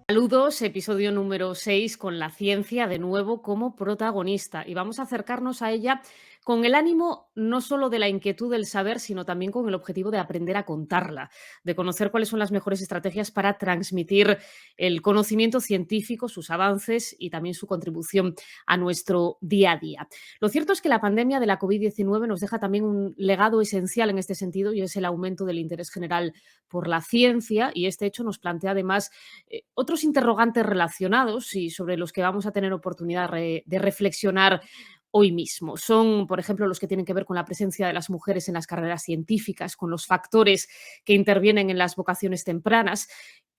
Saludos, episodio número 6 con la ciencia de nuevo como protagonista y vamos a acercarnos a ella con el ánimo no solo de la inquietud del saber, sino también con el objetivo de aprender a contarla, de conocer cuáles son las mejores estrategias para transmitir el conocimiento científico, sus avances y también su contribución a nuestro día a día. Lo cierto es que la pandemia de la COVID-19 nos deja también un legado esencial en este sentido y es el aumento del interés general por la ciencia y este hecho nos plantea además otros interrogantes relacionados y sobre los que vamos a tener oportunidad de reflexionar hoy mismo. Son, por ejemplo, los que tienen que ver con la presencia de las mujeres en las carreras científicas, con los factores que intervienen en las vocaciones tempranas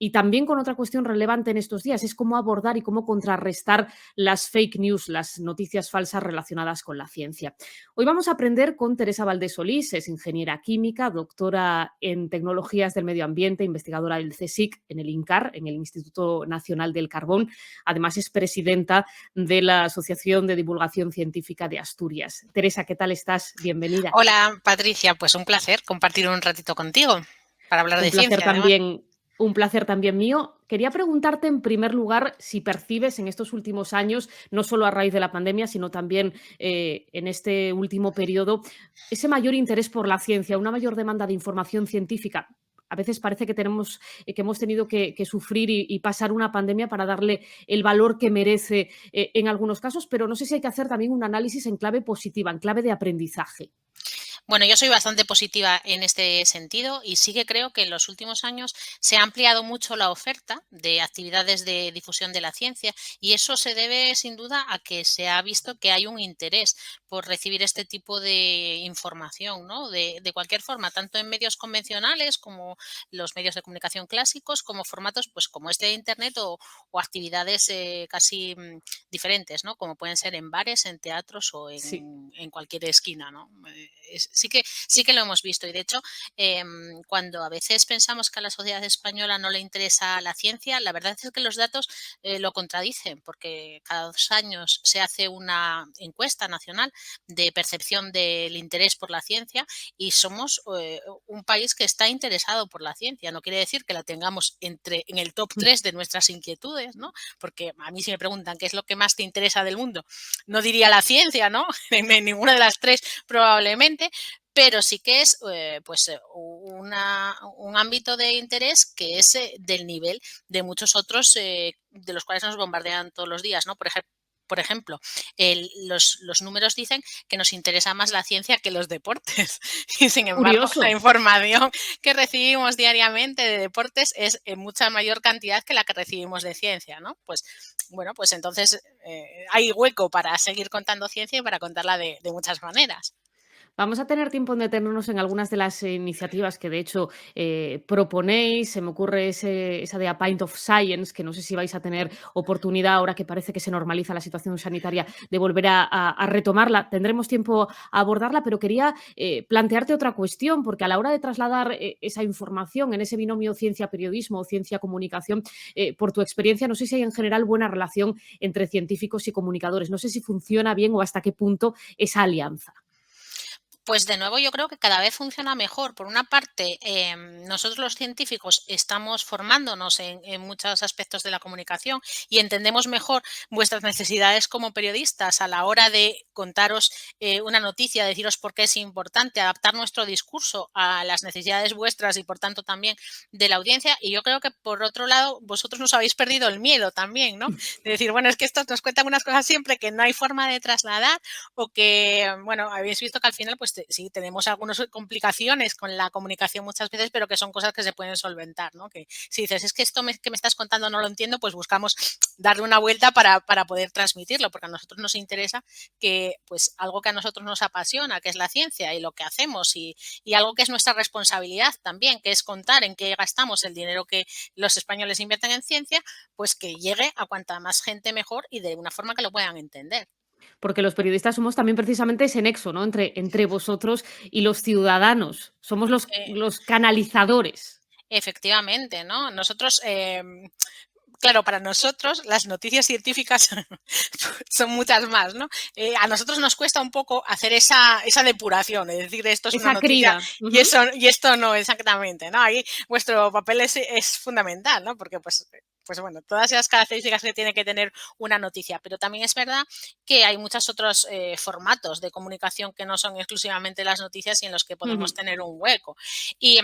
y también con otra cuestión relevante en estos días, es cómo abordar y cómo contrarrestar las fake news, las noticias falsas relacionadas con la ciencia. Hoy vamos a aprender con Teresa Valdés Solís, es ingeniera química, doctora en tecnologías del medio ambiente, investigadora del CSIC en el INCAR, en el Instituto Nacional del Carbón. Además es presidenta de la Asociación de Divulgación Científica de Asturias. Teresa, ¿qué tal estás? Bienvenida. Hola, Patricia, pues un placer compartir un ratito contigo para hablar Un de placer ciencia, además. también, un placer también mío. Quería preguntarte en primer lugar si percibes en estos últimos años, no solo a raíz de la pandemia, sino también en este último periodo, ese mayor interés por la ciencia, una mayor demanda de información científica. A veces parece que tenemos, que hemos tenido que sufrir y pasar una pandemia para darle el valor que merece en algunos casos, pero no sé si hay que hacer también un análisis en clave positiva, en clave de aprendizaje. Bueno, yo soy bastante positiva en este sentido y sí que creo que en los últimos años se ha ampliado mucho la oferta de actividades de difusión de la ciencia y eso se debe sin duda a que se ha visto que hay un interés por recibir este tipo de información, ¿no? De cualquier forma, tanto en medios convencionales como los medios de comunicación clásicos, como formatos pues como este de Internet o actividades casi diferentes, ¿no? Como pueden ser en bares, en teatros o Sí, en cualquier esquina, ¿no? Sí que lo hemos visto y de hecho cuando a veces pensamos que a la sociedad española no le interesa la ciencia, la verdad es que los datos lo contradicen porque cada 2 años se hace una encuesta nacional de percepción del interés por la ciencia y somos un país que está interesado por la ciencia. No quiere decir que la tengamos en el top 3 de nuestras inquietudes, ¿no? Porque a mí si me preguntan qué es lo que más te interesa del mundo, no diría la ciencia, ¿no? En ninguna de las tres probablemente, pero sí que es un ámbito de interés que es del nivel de muchos otros de los cuales nos bombardean todos los días, ¿no? Por ejemplo, los números dicen que nos interesa más la ciencia que los deportes y sin embargo la curioso. información que recibimos diariamente de deportes es en mucha mayor cantidad que la que recibimos de ciencia, ¿no? Pues bueno, pues entonces hay hueco para seguir contando ciencia y para contarla de muchas maneras. Vamos a tener tiempo en detenernos en algunas de las iniciativas que de hecho proponéis. Se me ocurre esa de A Pint of Science, que no sé si vais a tener oportunidad ahora que parece que se normaliza la situación sanitaria de volver a retomarla. Tendremos tiempo a abordarla, pero quería plantearte otra cuestión, porque a la hora de trasladar esa información en ese binomio ciencia-periodismo o ciencia-comunicación, por tu experiencia, no sé si hay en general buena relación entre científicos y comunicadores. No sé si funciona bien o hasta qué punto esa alianza. Pues de nuevo yo creo que cada vez funciona mejor. Por una parte, nosotros los científicos estamos formándonos en muchos aspectos de la comunicación y entendemos mejor vuestras necesidades como periodistas a la hora de contaros una noticia, deciros por qué es importante, adaptar nuestro discurso a las necesidades vuestras y por tanto también de la audiencia. Y yo creo que por otro lado, vosotros nos habéis perdido el miedo también, ¿no? De decir, bueno, es que estos nos cuentan unas cosas siempre que no hay forma de trasladar o que, bueno, habéis visto que al final, pues sí, tenemos algunas complicaciones con la comunicación muchas veces, pero que son cosas que se pueden solventar, ¿no? Que si dices, es que esto que me estás contando no lo entiendo, pues buscamos darle una vuelta para poder transmitirlo, porque a nosotros nos interesa que, pues, algo que a nosotros nos apasiona, que es la ciencia y lo que hacemos, y algo que es nuestra responsabilidad también, que es contar en qué gastamos el dinero que los españoles invierten en ciencia, pues que llegue a cuanta más gente mejor y de una forma que lo puedan entender. Porque los periodistas somos también precisamente ese nexo, ¿no? Entre vosotros y los ciudadanos. Somos Eh, los canalizadores. Efectivamente, ¿no? Nosotros, claro, para nosotros las noticias científicas son muchas más, ¿no? A nosotros nos cuesta un poco hacer esa depuración, es decir, esto es una Esa noticia criba. y Ujú. eso y esto no exactamente, ¿no? Ahí vuestro papel es fundamental, ¿no? Porque pues pues bueno, todas esas características que tiene que tener una noticia. Pero también es verdad que hay muchos otros formatos de comunicación que no son exclusivamente las noticias y en los que podemos Ujú. tener un hueco. Y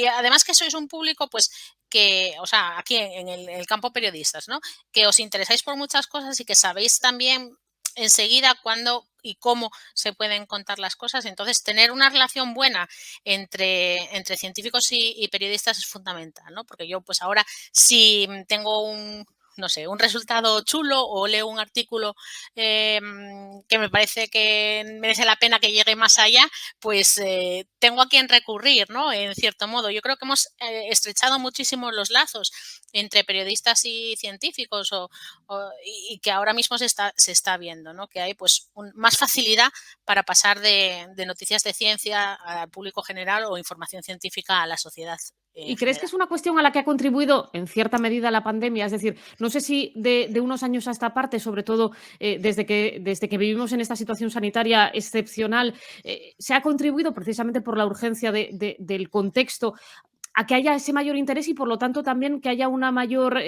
además que sois un público, pues que, o sea, aquí en el campo periodistas, ¿no? Que os interesáis por muchas cosas y que sabéis también enseguida cuándo y cómo se pueden contar las cosas. Entonces, tener una relación buena entre científicos y periodistas es fundamental, ¿no? Porque yo, pues ahora, si tengo un, no sé, un resultado chulo o leo un artículo que me parece que merece la pena que llegue más allá, pues tengo a quien recurrir, ¿no? En cierto modo. Yo creo que hemos estrechado muchísimo los lazos entre periodistas y científicos y que ahora mismo se está viendo, ¿no? Que hay pues más facilidad para pasar de noticias de ciencia al público general o información científica a la sociedad en ¿Y crees que general. es una cuestión a la que ha contribuido en cierta medida la pandemia? Es decir, no sé si de unos años a esta parte, sobre todo desde que vivimos en esta situación sanitaria excepcional, se ha contribuido precisamente por la urgencia del contexto a que haya ese mayor interés y por lo tanto también que haya una mayor,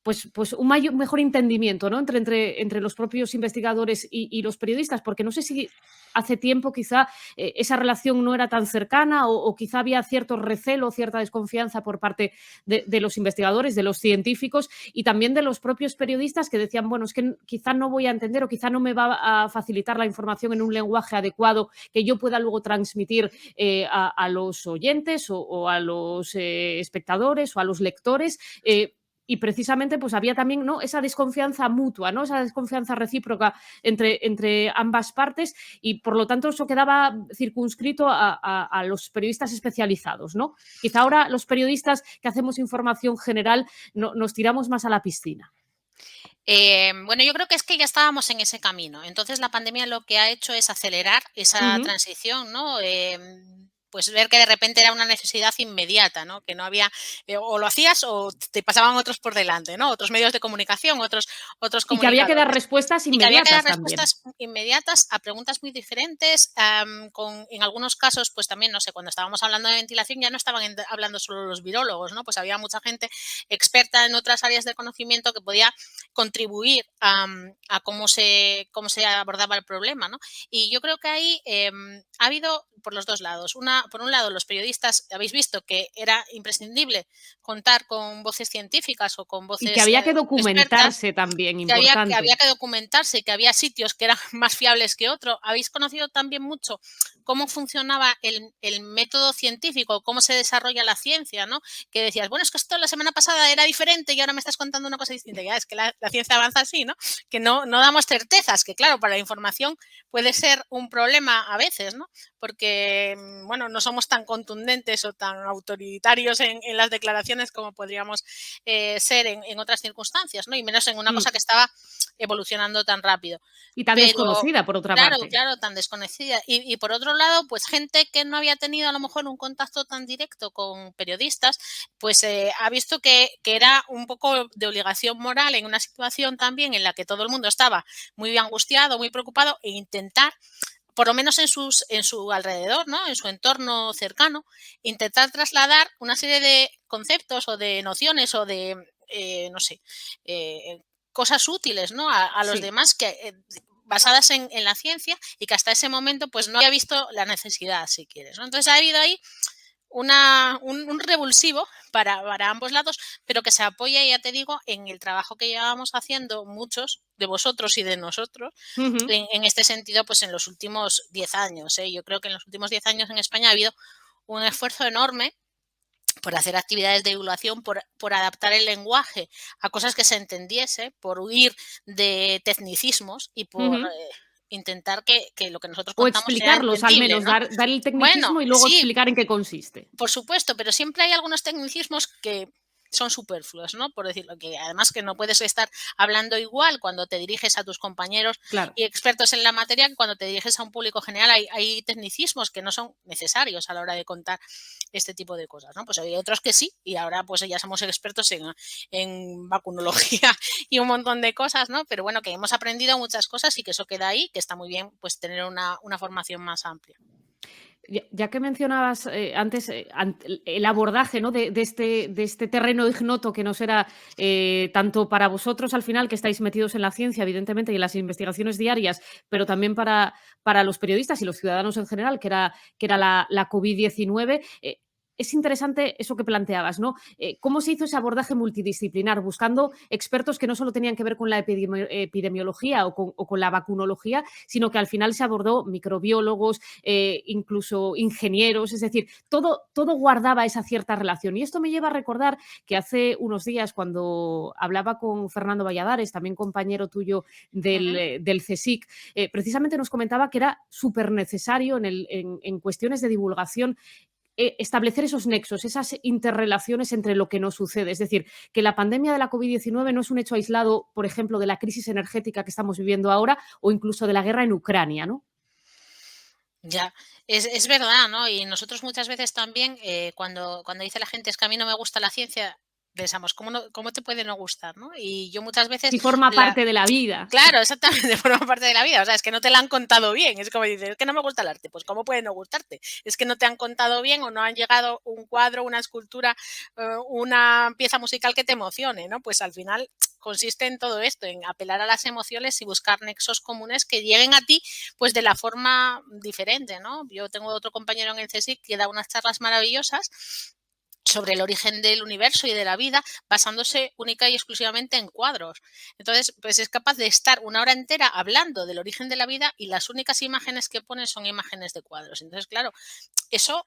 pues un mejor entendimiento, ¿no? Entre los propios investigadores y los periodistas, porque no sé si hace tiempo quizá esa relación no era tan cercana o quizá había cierto recelo, cierta desconfianza por parte de los investigadores, de los científicos y también de los propios periodistas que decían, bueno, es que quizá no voy a entender o quizá no me va a facilitar la información en un lenguaje adecuado que yo pueda luego transmitir a los oyentes o a los espectadores o a los lectores. Y precisamente pues había también, ¿no?, esa desconfianza mutua, ¿no?, esa desconfianza recíproca entre ambas partes y por lo tanto eso quedaba circunscrito a los periodistas especializados, ¿no? Quizá ahora los periodistas que hacemos información general nos tiramos más a la piscina. Bueno, yo creo que es que ya estábamos en ese camino. Entonces, la pandemia lo que ha hecho es acelerar esa Ujú. transición, ¿no? Pues ver que de repente era una necesidad inmediata, ¿no? Que no había, o lo hacías o te pasaban otros por delante, ¿no? Otros medios de comunicación, otros Y que había que dar comunicadores. respuestas Y que había que dar inmediatas también. respuestas inmediatas a preguntas muy diferentes. En algunos casos, pues también, no sé, cuando estábamos hablando de ventilación ya no estaban hablando solo los virólogos, ¿no? Pues había mucha gente experta en otras áreas de conocimiento que podía contribuir a cómo se abordaba el problema, ¿no? Y yo creo que ahí ha habido por los dos lados. Por un lado, los periodistas habéis visto que era imprescindible contar con voces científicas o con Y que voces había que expertas, documentarse también, que importante. había que documentarse, que había sitios que eran más fiables que otros. Habéis conocido también mucho cómo funcionaba el método científico, cómo se desarrolla la ciencia, ¿no? Que decías, bueno, es que esto la semana pasada era diferente y ahora me estás contando una cosa distinta. Ya es que la ciencia avanza así, ¿no? Que no damos certezas, que claro, para la información puede ser un problema a veces, ¿no? Porque, bueno, no somos tan contundentes o tan autoritarios en las declaraciones como podríamos ser en otras circunstancias, ¿no? Y menos en una Mm. cosa que estaba evolucionando tan rápido. Y tan Pero desconocida, por otra claro, parte. claro, tan desconocida. Y por otro lado, pues gente que no había tenido a lo mejor un contacto tan directo con periodistas, pues ha visto que era un poco de obligación moral en una situación también en la que todo el mundo estaba muy angustiado, muy preocupado, e intentar por lo menos en su alrededor, ¿no? En su entorno cercano, intentar trasladar una serie de conceptos o de nociones o de, no sé, eh, cosas útiles, ¿no? A los Sí. demás que basadas en la ciencia y que hasta ese momento pues no había visto la necesidad, si quieres, ¿no? Entonces ha habido ahí un revulsivo para ambos lados, pero que se apoya, ya te digo, en el trabajo que llevábamos haciendo muchos de vosotros y de nosotros Ujú. en este sentido, pues en los últimos 10 años. ¿Eh? Yo creo que en los últimos 10 años en España ha habido un esfuerzo enorme por hacer actividades de divulgación, por adaptar el lenguaje a cosas que se entendiese, por huir de tecnicismos y por Ujú. intentar que lo que nosotros O contamos sea explicarlos al entendible, menos, ¿no? dar el Bueno, tecnicismo y luego sí, explicar en qué consiste. por supuesto, pero siempre hay algunos tecnicismos que son superfluos, ¿no? Por decirlo, que además que no puedes estar hablando igual cuando te diriges a tus compañeros Claro. y expertos en la materia que cuando te diriges a un público general. Hay tecnicismos que no son necesarios a la hora de contar este tipo de cosas, ¿no? Pues hay otros que sí, y ahora pues ya somos expertos en vacunología y un montón de cosas, ¿no? Pero bueno, que hemos aprendido muchas cosas y que eso queda ahí, que está muy bien pues tener una formación más amplia. Ya que mencionabas antes el abordaje, ¿no? De este terreno ignoto que nos era tanto para vosotros al final, que estáis metidos en la ciencia, evidentemente, y en las investigaciones diarias, pero también para los periodistas y los ciudadanos en general, que era la COVID-19. Es interesante eso que planteabas, ¿no? ¿Cómo se hizo ese abordaje multidisciplinar? Buscando expertos que no solo tenían que ver con la epidemiología o con la vacunología, sino que al final se abordó microbiólogos, incluso ingenieros, es decir, todo guardaba esa cierta relación. Y esto me lleva a recordar que hace unos días, cuando hablaba con Fernando Valladares, también compañero tuyo Ujú. del CSIC, precisamente nos comentaba que era súper necesario en cuestiones de divulgación establecer esos nexos, esas interrelaciones entre lo que nos sucede. Es decir, que la pandemia de la COVID-19 no es un hecho aislado, por ejemplo, de la crisis energética que estamos viviendo ahora o incluso de la guerra en Ucrania, ¿no? Ya, es verdad, ¿no? Y nosotros muchas veces también, cuando dice la gente: "Es que a mí no me gusta la ciencia", pensamos: "¿Cómo te puede no gustar?", ¿no? Y yo muchas veces Si forma la parte de la vida. claro, exactamente, forma parte de la vida, o sea, es que no te la han contado bien, es como dices: "Es que no me gusta el arte", pues, ¿cómo puede no gustarte? Es que no te han contado bien o no han llegado un cuadro, una escultura, una pieza musical que te emocione, ¿no? Pues, al final consiste en todo esto, en apelar a las emociones y buscar nexos comunes que lleguen a ti, pues, de la forma diferente, ¿no? Yo tengo otro compañero en el CSIC que da unas charlas maravillosas sobre el origen del universo y de la vida, basándose única y exclusivamente en cuadros. Entonces, pues es capaz de estar una hora entera hablando del origen de la vida y las únicas imágenes que pone son imágenes de cuadros. Entonces, claro, eso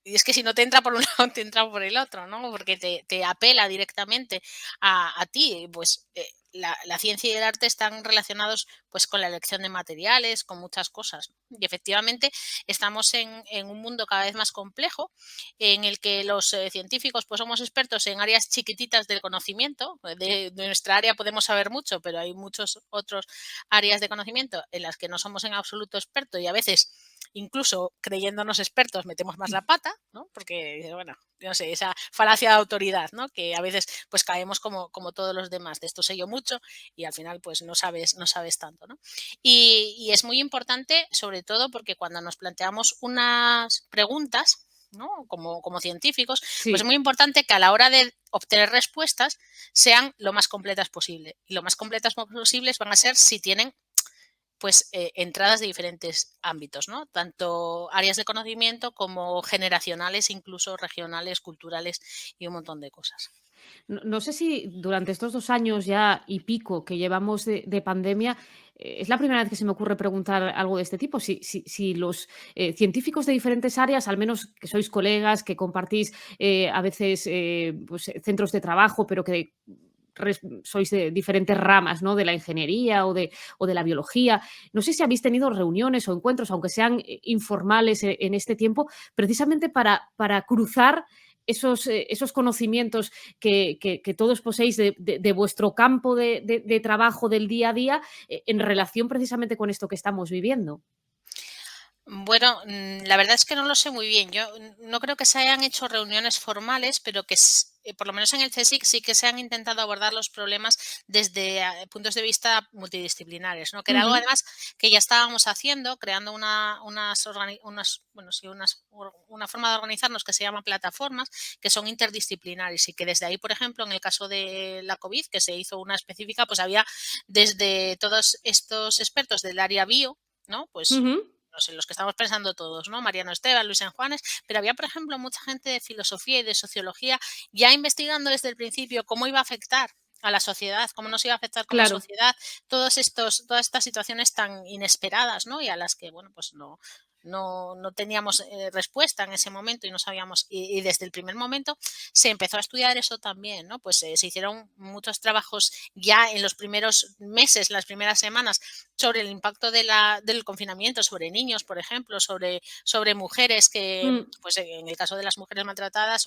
y es que si no te entra por un lado, te entra por el otro, ¿no? Porque te apela directamente a ti. Pues la ciencia y el arte están relacionados pues con la elección de materiales, con muchas cosas. Y efectivamente estamos en un mundo cada vez más complejo en el que los científicos pues somos expertos en áreas chiquititas del conocimiento. De nuestra área podemos saber mucho, pero hay muchos otros áreas de conocimiento en las que no somos en absoluto expertos y a veces incluso creyéndonos expertos metemos más la pata, ¿no? Porque, bueno, yo no sé, esa falacia de autoridad, ¿no? Que a veces pues caemos como todos los demás, de esto sé yo mucho y al final pues no sabes tanto, ¿no? Y es muy importante, sobre todo porque cuando nos planteamos unas preguntas, ¿no? Como científicos, pues es Sí. muy importante que a la hora de obtener respuestas sean lo más completas posible. Y lo más completas posibles van a ser si tienen pues entradas de diferentes ámbitos, ¿no? Tanto áreas de conocimiento como generacionales, incluso regionales, culturales y un montón de cosas. No sé si durante estos 2 años ya y pico que llevamos de pandemia, es la primera vez que se me ocurre preguntar algo de este tipo. Si los, científicos de diferentes áreas, al menos que sois colegas, que compartís, a veces, pues, centros de trabajo, pero que sois de diferentes ramas, ¿no? De la ingeniería o de la biología. No sé si habéis tenido reuniones o encuentros, aunque sean, informales, en este tiempo, precisamente para cruzar esos conocimientos que todos poseéis de vuestro campo de trabajo del día a día, en relación precisamente con esto que estamos viviendo. Bueno, la verdad es que no lo sé muy bien. Yo no creo que se hayan hecho reuniones formales, pero que por lo menos en el CSIC sí que se han intentado abordar los problemas desde puntos de vista multidisciplinares, ¿no? Que era algo Ujú. además que ya estábamos haciendo, creando bueno, sí, una forma de organizarnos que se llama plataformas, que son interdisciplinares y que desde ahí, por ejemplo, en el caso de la COVID, que se hizo una específica, pues había desde todos estos expertos del área bio, ¿no? Pues Ujú. no sé, los que estamos pensando todos, ¿no? Mariano Esteban, Luis Juanes, pero había, por ejemplo, mucha gente de filosofía y de sociología ya investigando desde el principio cómo iba a afectar a la sociedad, cómo nos iba a afectar como Claro. sociedad todas estas situaciones tan inesperadas, ¿no? Y a las que, bueno, pues no teníamos respuesta en ese momento y no sabíamos, y desde el primer momento se empezó a estudiar eso también, ¿no? Pues se hicieron muchos trabajos ya en los primeros meses, las primeras semanas, sobre el impacto del confinamiento sobre niños, por ejemplo, sobre mujeres que, Mm. pues en el caso de las mujeres maltratadas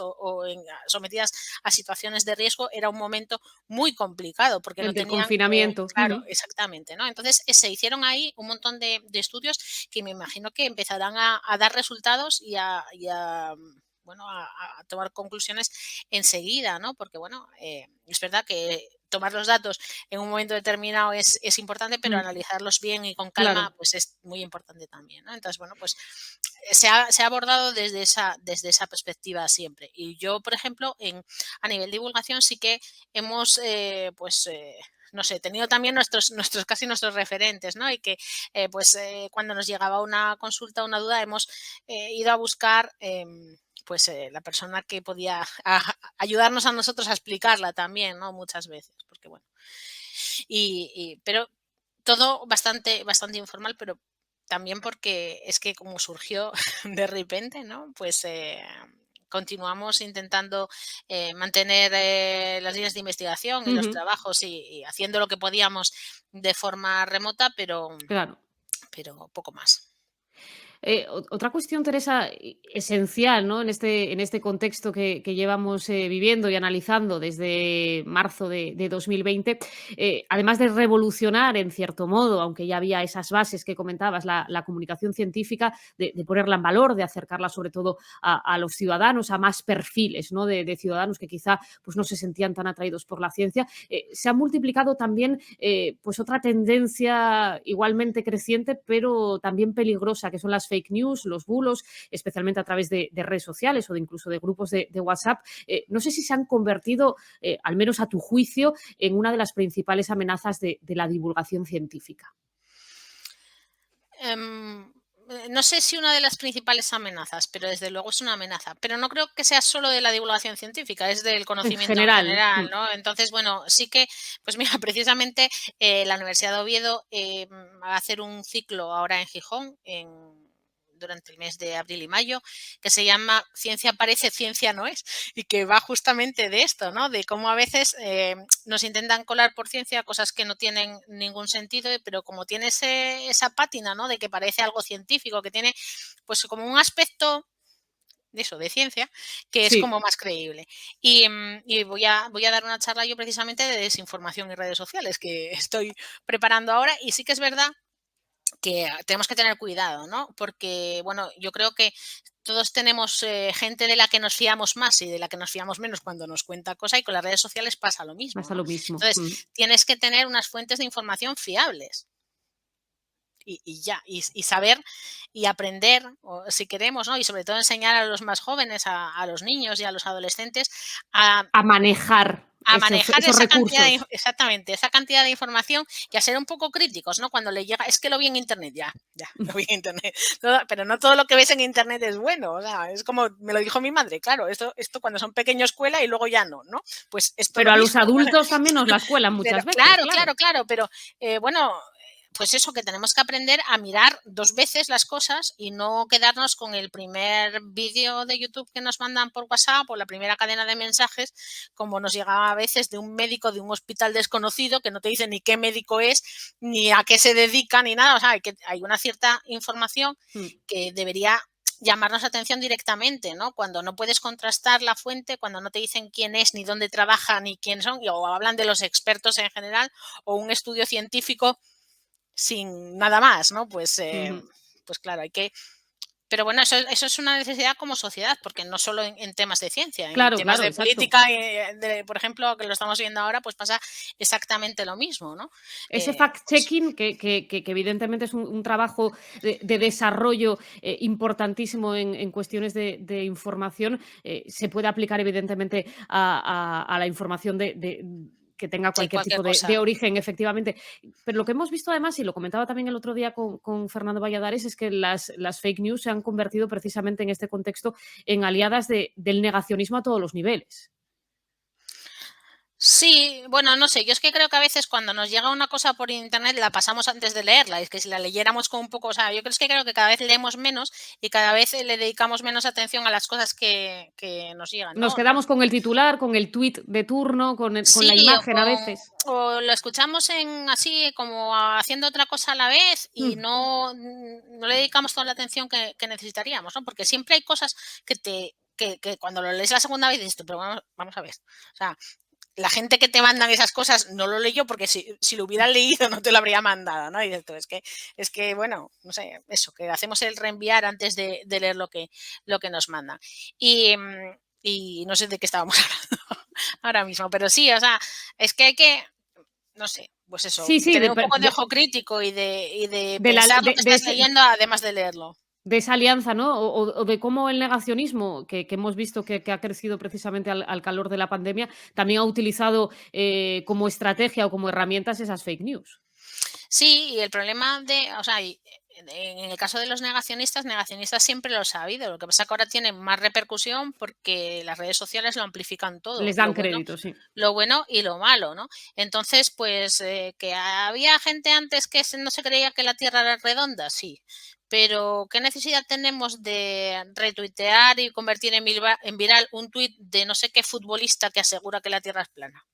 sometidas a situaciones de riesgo, era un momento muy complicado porque no El del tenían, confinamiento. claro, Ujú. exactamente, ¿no? Entonces se hicieron ahí un montón de estudios que me imagino que empezarán a dar resultados bueno, a tomar conclusiones enseguida, ¿no? Porque, bueno, es verdad que tomar los datos en un momento determinado es importante, pero Mm, analizarlos bien y con calma, claro. pues es muy importante también, ¿no? Entonces, bueno, pues se ha abordado desde esa perspectiva siempre. Y yo, por ejemplo, a nivel de divulgación sí que hemos, no sé, tenido también casi nuestros referentes, ¿no? Y que, cuando nos llegaba una consulta, una duda, hemos ido a buscar, la persona que podía ayudarnos a nosotros a explicarla también, ¿no? Muchas veces, porque bueno. Pero todo bastante informal, pero también porque es que como surgió de repente, ¿no? Continuamos intentando mantener las líneas de investigación y los Ujú, trabajos y haciendo lo que podíamos de forma remota, claro. pero poco más. Otra cuestión, Teresa, esencial, ¿no? En este contexto que llevamos viviendo y analizando desde marzo de 2020, además de revolucionar en cierto modo, aunque ya había esas bases que comentabas, la comunicación científica, de ponerla en valor, de acercarla sobre todo a los ciudadanos, a más perfiles, ¿no? De ciudadanos que quizá pues, no se sentían tan atraídos por la ciencia, se ha multiplicado también pues otra tendencia igualmente creciente, pero también peligrosa, que son las fake news, los bulos, especialmente a través de redes sociales o de incluso de grupos de WhatsApp. No sé si se han convertido, al menos a tu juicio, en una de las principales amenazas de la divulgación científica. Em, no sé si una de las principales amenazas, pero desde luego es una amenaza. Pero no creo que sea solo de la divulgación científica, es del En conocimiento en general. general, ¿no? Entonces, bueno, sí que, pues mira, precisamente la Universidad de Oviedo va a hacer un ciclo ahora en Gijón, durante el mes de abril y mayo, que se llama Ciencia parece, ciencia no es, y que va justamente de esto, ¿no? De cómo a veces nos intentan colar por ciencia cosas que no tienen ningún sentido, pero como tiene esa pátina, ¿no? De que parece algo científico, que tiene pues como un aspecto de eso, de ciencia, que es Sí, como más creíble. Y voy a dar una charla yo precisamente de desinformación y redes sociales, que estoy preparando ahora, y sí que es verdad que tenemos que tener cuidado, ¿no? Porque, bueno, yo creo que todos tenemos gente de la que nos fiamos más y de la que nos fiamos menos cuando nos cuenta cosas, y con las redes sociales pasa lo mismo, pasa ¿no? lo mismo. Entonces, Mm. tienes que tener unas fuentes de información fiables y ya, y saber y aprender, o si queremos, ¿no? Y sobre todo enseñar a los más jóvenes, a los niños y a los adolescentes a A manejar manejar esos esa cantidad recursos. exactamente, esa cantidad de información, y a ser un poco críticos, ¿no? Cuando le llega, es que lo vi en internet, ya, lo vi en internet, pero no todo lo que ves en internet es bueno, o sea, es como me lo dijo mi madre, claro, esto cuando son pequeños cuela y luego ya no, ¿no? Pues esto Pero lo a los mismo, adultos también nos las cuelan pero muchas veces, claro, claro. claro, claro, pero bueno, pues eso, que tenemos que aprender a mirar 2 veces las cosas y no quedarnos con el primer vídeo de YouTube que nos mandan por WhatsApp o la primera cadena de mensajes, como nos llegaba a veces de un médico de un hospital desconocido que no te dice ni qué médico es, ni a qué se dedica, ni nada. O sea, hay una cierta información Mm. que debería llamarnos la atención directamente, ¿no? Cuando no puedes contrastar la fuente, cuando no te dicen quién es, ni dónde trabaja, ni quién son, o hablan de los expertos en general, o un estudio científico sin nada más, ¿no? Ujú. Pues claro, hay que. Pero bueno, eso es una necesidad como sociedad, porque no solo en temas de ciencia, en Claro, temas claro, de exacto. política, por ejemplo, que lo estamos viendo ahora, pues pasa exactamente lo mismo, ¿no? Ese Pues fact-checking que evidentemente es un trabajo de desarrollo, importantísimo en cuestiones de información, se puede aplicar evidentemente a la información de que tenga de cualquier cualquier tipo cosa. de origen, efectivamente. Pero lo que hemos visto además, y lo comentaba también el otro día con Fernando Valladares, es que las fake news se han convertido precisamente en este contexto en aliadas del negacionismo a todos los niveles. Sí, bueno, no sé, yo es que creo que a veces cuando nos llega una cosa por internet la pasamos antes de leerla, y es que si la leyéramos con un poco, o sea, yo creo que cada vez leemos menos y cada vez le dedicamos menos atención a las cosas que nos llegan, Nos ¿no? quedamos con el titular, con el tuit de turno, con Sí, la imagen a veces. o lo escuchamos en así como haciendo otra cosa a la vez y Mm, no le dedicamos toda la atención que necesitaríamos, ¿no? Porque siempre hay cosas que cuando lo lees la segunda vez dices tú, pero vamos a ver, o sea, la gente que te mandan esas cosas no lo leyó porque si lo hubieran leído no te lo habría mandado, ¿no? Y dices tú, es que, bueno, no sé, eso, que hacemos el reenviar antes de leer lo que nos mandan. Y no sé de qué estábamos hablando ahora mismo, pero sí, o sea, es que hay que, no sé, pues eso, Sí, sí, tener un poco de ojo crítico y de de la pensar lo que de estás ese leyendo además de leerlo. de esa alianza, ¿no? O de cómo el negacionismo, que hemos visto que ha crecido precisamente al calor de la pandemia, también ha utilizado, como estrategia o como herramientas esas fake news. Sí, y el problema o sea, en el caso de los negacionistas siempre lo ha habido. Lo que pasa es que ahora tienen más repercusión porque las redes sociales lo amplifican todo, Les dan crédito, sí. lo bueno y lo malo, ¿no? Entonces, pues, que había gente antes que no se creía que la Tierra era redonda, sí. Pero, ¿qué necesidad tenemos de retuitear y convertir en viral un tuit de no sé qué futbolista que asegura que la Tierra es plana?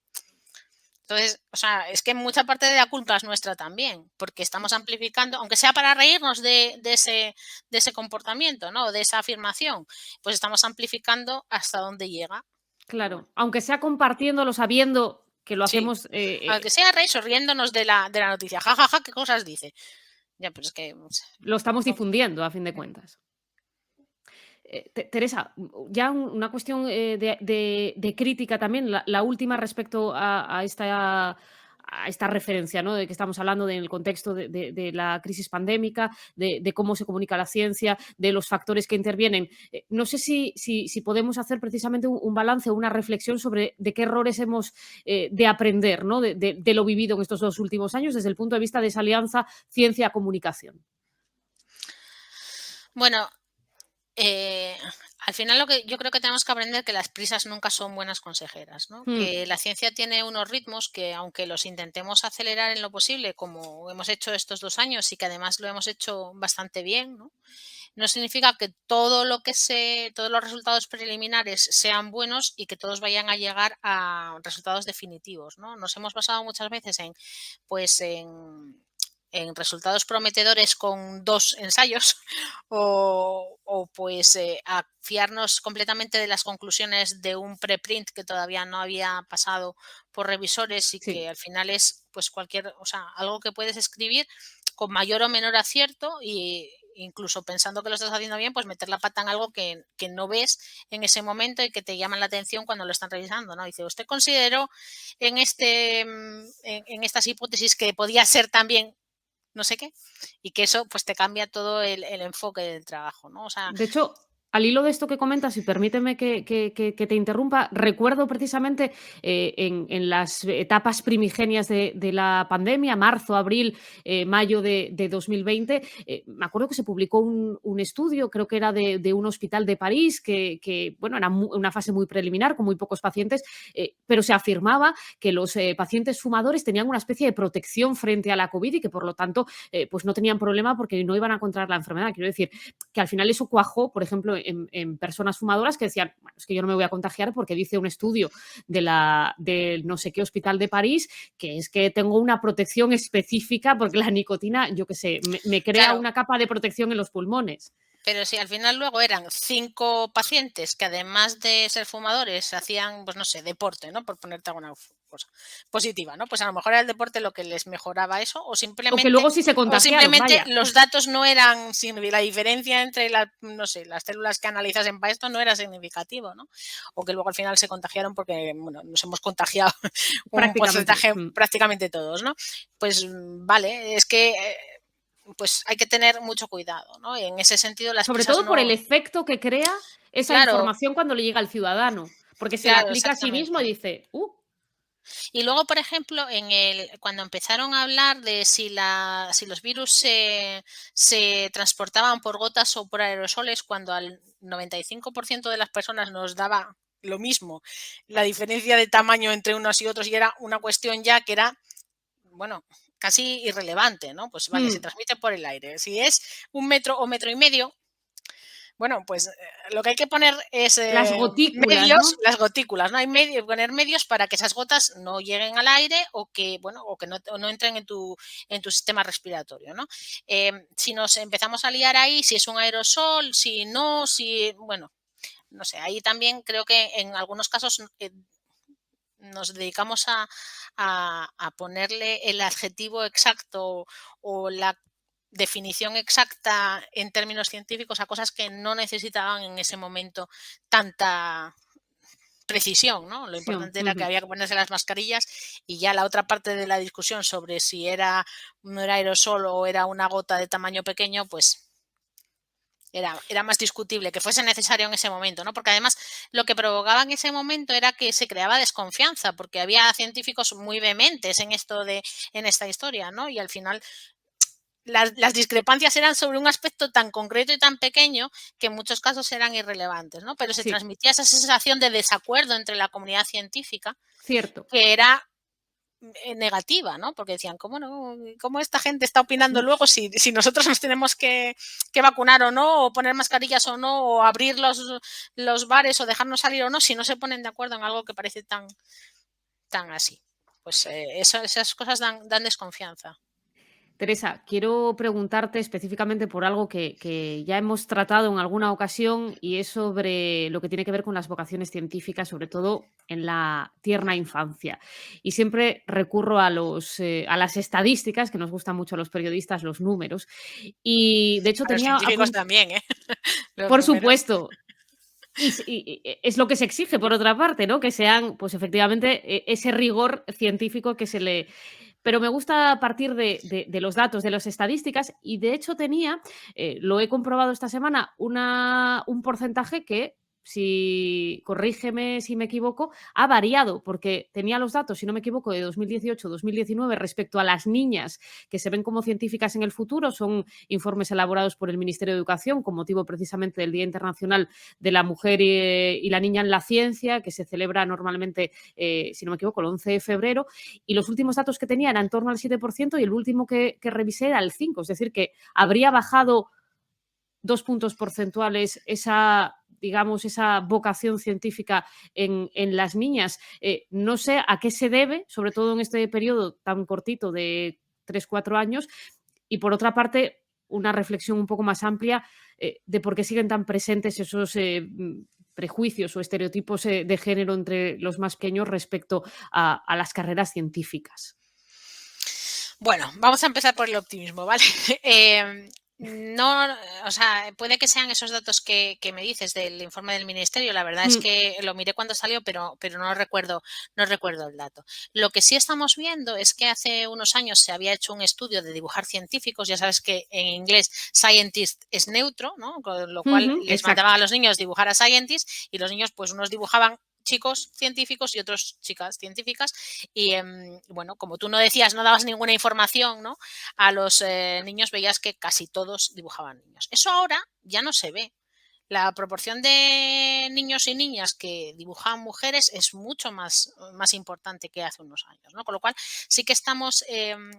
Entonces, o sea, es que mucha parte de la culpa es nuestra también, porque estamos amplificando, aunque sea para reírnos de ese comportamiento, ¿no? De esa afirmación, pues estamos amplificando hasta dónde llega. Y Claro, bueno, aunque sea compartiéndolo sabiendo que lo sí, hacemos, aunque sea reír o riéndonos de la noticia, ja, ja, ja, qué cosas dice. Ya, pues es que, lo estamos no. difundiendo, a fin de cuentas. Teresa, ya una cuestión de crítica también, la última respecto a esta referencia, ¿no? De que estamos hablando del contexto de la crisis pandémica, de cómo se comunica la ciencia, de los factores que intervienen. No sé si podemos hacer precisamente un balance o una reflexión sobre de qué errores hemos de aprender, ¿no? De lo vivido en estos 2 últimos años desde el punto de vista de esa alianza ciencia-comunicación. Bueno, Eh, al final lo que yo creo que tenemos que aprender que las prisas nunca son buenas consejeras, ¿no? Mm, Que la ciencia tiene unos ritmos que aunque los intentemos acelerar en lo posible, como hemos hecho estos 2 años y que además lo hemos hecho bastante bien, ¿no? No significa que todos los resultados preliminares sean buenos y que todos vayan a llegar a resultados definitivos, ¿no? Nos hemos basado muchas veces pues en resultados prometedores con 2 ensayos o pues a fiarnos completamente de las conclusiones de un preprint que todavía no había pasado por revisores y sí, que al final es pues o sea, algo que puedes escribir con mayor o menor acierto y incluso pensando que lo estás haciendo bien, pues meter la pata en algo que no ves en ese momento y que te llama la atención cuando lo están revisando, ¿no? Dice, ¿usted consideró en estas hipótesis que podía ser también no sé qué? Y que eso, pues, te cambia todo el enfoque del trabajo, ¿no? O sea, de hecho, al hilo de esto que comentas, y permíteme que te interrumpa, recuerdo precisamente en las etapas primigenias de la pandemia, marzo, abril, mayo de 2020, me acuerdo que se publicó un estudio, creo que era de un hospital de París, bueno, era una fase muy preliminar, con muy pocos pacientes, pero se afirmaba que los pacientes fumadores tenían una especie de protección frente a la COVID y que por lo tanto pues no tenían problema porque no iban a contraer la enfermedad. Quiero decir, que al final eso cuajó, por ejemplo, en personas fumadoras que decían, bueno, es que yo no me voy a contagiar porque dice un estudio del no sé qué hospital de París que es que tengo una protección específica porque la nicotina, yo qué sé, me crea claro, una capa de protección en los pulmones. pero si al final luego eran 5 pacientes que además de ser fumadores hacían, pues no sé, deporte, ¿no? Por ponerte alguna cosa positiva, ¿no? Pues a lo mejor era el deporte lo que les mejoraba eso O que luego sí se o contagiaron, simplemente vaya. los datos no eran la diferencia entre no sé, las células que analizasen para esto no era significativo, ¿no? O que luego al final se contagiaron porque, bueno, nos hemos contagiado un Prácticamente. porcentaje prácticamente todos, ¿no? Pues vale, es que pues hay que tener mucho cuidado, ¿no? Y en ese sentido las Sobre prisas todo por el no. efecto que crea esa Claro, información cuando le llega al ciudadano, porque se la claro, aplica a sí mismo y exactamente. dice, Y luego, por ejemplo, cuando empezaron a hablar de si los virus se transportaban por gotas o por aerosoles, cuando al 95% de las personas nos daba lo mismo, la diferencia de tamaño entre unos y otros, y era una cuestión ya que era, bueno, casi irrelevante, ¿no? Pues vale, se "Mm, transmite por el aire. Si es 1 metro o metro y medio, bueno, pues lo que hay que poner es las gotículas, medios, ¿no?". las gotículas, ¿no? Hay poner medios para que esas gotas no lleguen al aire o que, bueno, o que no entren en tu sistema respiratorio, ¿no? Si nos empezamos a liar ahí, si es un aerosol, si no, bueno, no sé, ahí también creo que en algunos casos nos dedicamos a ponerle el adjetivo exacto o la definición exacta en términos científicos a cosas que no necesitaban en ese momento tanta precisión, ¿no? Lo importante era que Ujú. había que ponerse las mascarillas y ya la otra parte de la discusión sobre si era un aerosol o era una gota de tamaño pequeño, pues era más discutible que fuese necesario en ese momento, ¿no? Porque además lo que provocaba en ese momento era que se creaba desconfianza, porque había científicos muy vehementes en esta historia, ¿no? Y al final las discrepancias eran sobre un aspecto tan concreto y tan pequeño que en muchos casos eran irrelevantes, ¿no? Pero se Sí, transmitía esa sensación de desacuerdo entre la comunidad científica cierto. que era negativa, ¿no? Porque decían, ¿cómo no? ¿Cómo esta gente está opinando Mm, luego si nosotros nos tenemos que vacunar o no, o poner mascarillas o no, o abrir los bares o dejarnos salir o no, si no se ponen de acuerdo en algo que parece tan así? Pues esas cosas dan desconfianza. Teresa, quiero preguntarte específicamente por algo que ya hemos tratado en alguna ocasión y es sobre lo que tiene que ver con las vocaciones científicas, sobre todo en la tierna infancia. Y siempre recurro a las estadísticas, que nos gustan mucho a los periodistas, los números. Y de hecho A los tenía científicos también, ¿eh? Los por números. supuesto, es lo que se exige, por otra parte, ¿no? Que sean, pues, efectivamente, ese rigor científico que se le pero me gusta partir de los datos, de las estadísticas, y de hecho tenía, lo he comprobado esta semana, un porcentaje que, si corrígeme si me equivoco, ha variado, porque tenía los datos, si no me equivoco, de 2018-2019 respecto a las niñas que se ven como científicas en el futuro. Son informes elaborados por el Ministerio de Educación con motivo precisamente del Día Internacional de la Mujer y la Niña en la Ciencia, que se celebra normalmente, si no me equivoco, el 11 de febrero, y los últimos datos que tenía eran en torno al 7% y el último que revisé era el 5%, es decir, que habría bajado 2 puntos porcentuales esa, digamos, esa vocación científica en las niñas. No sé a qué se debe, sobre todo en este periodo tan cortito de 3 4 años, y por otra parte, una reflexión un poco más amplia de por qué siguen tan presentes esos prejuicios o estereotipos de género entre los más pequeños respecto a las carreras científicas. Bueno, vamos a empezar por el optimismo, ¿vale? No, o sea, puede que sean esos datos que me dices del informe del ministerio. La verdad es Mm, que lo miré cuando salió, pero no recuerdo el dato. Lo que sí estamos viendo es que hace unos años se había hecho un estudio de dibujar científicos. Ya sabes que en inglés scientist es neutro, ¿no? Con lo cual ujú, les exacto. mandaban a los niños dibujar a scientist y los niños, pues unos dibujaban chicos científicos y otros chicas científicas y bueno, como tú no decías, no dabas ninguna información, ¿no? A los niños veías que casi todos dibujaban niños. Eso ahora ya no se ve. La proporción de niños y niñas que dibujan mujeres es mucho más importante que hace unos años, ¿no? Con lo cual sí que estamos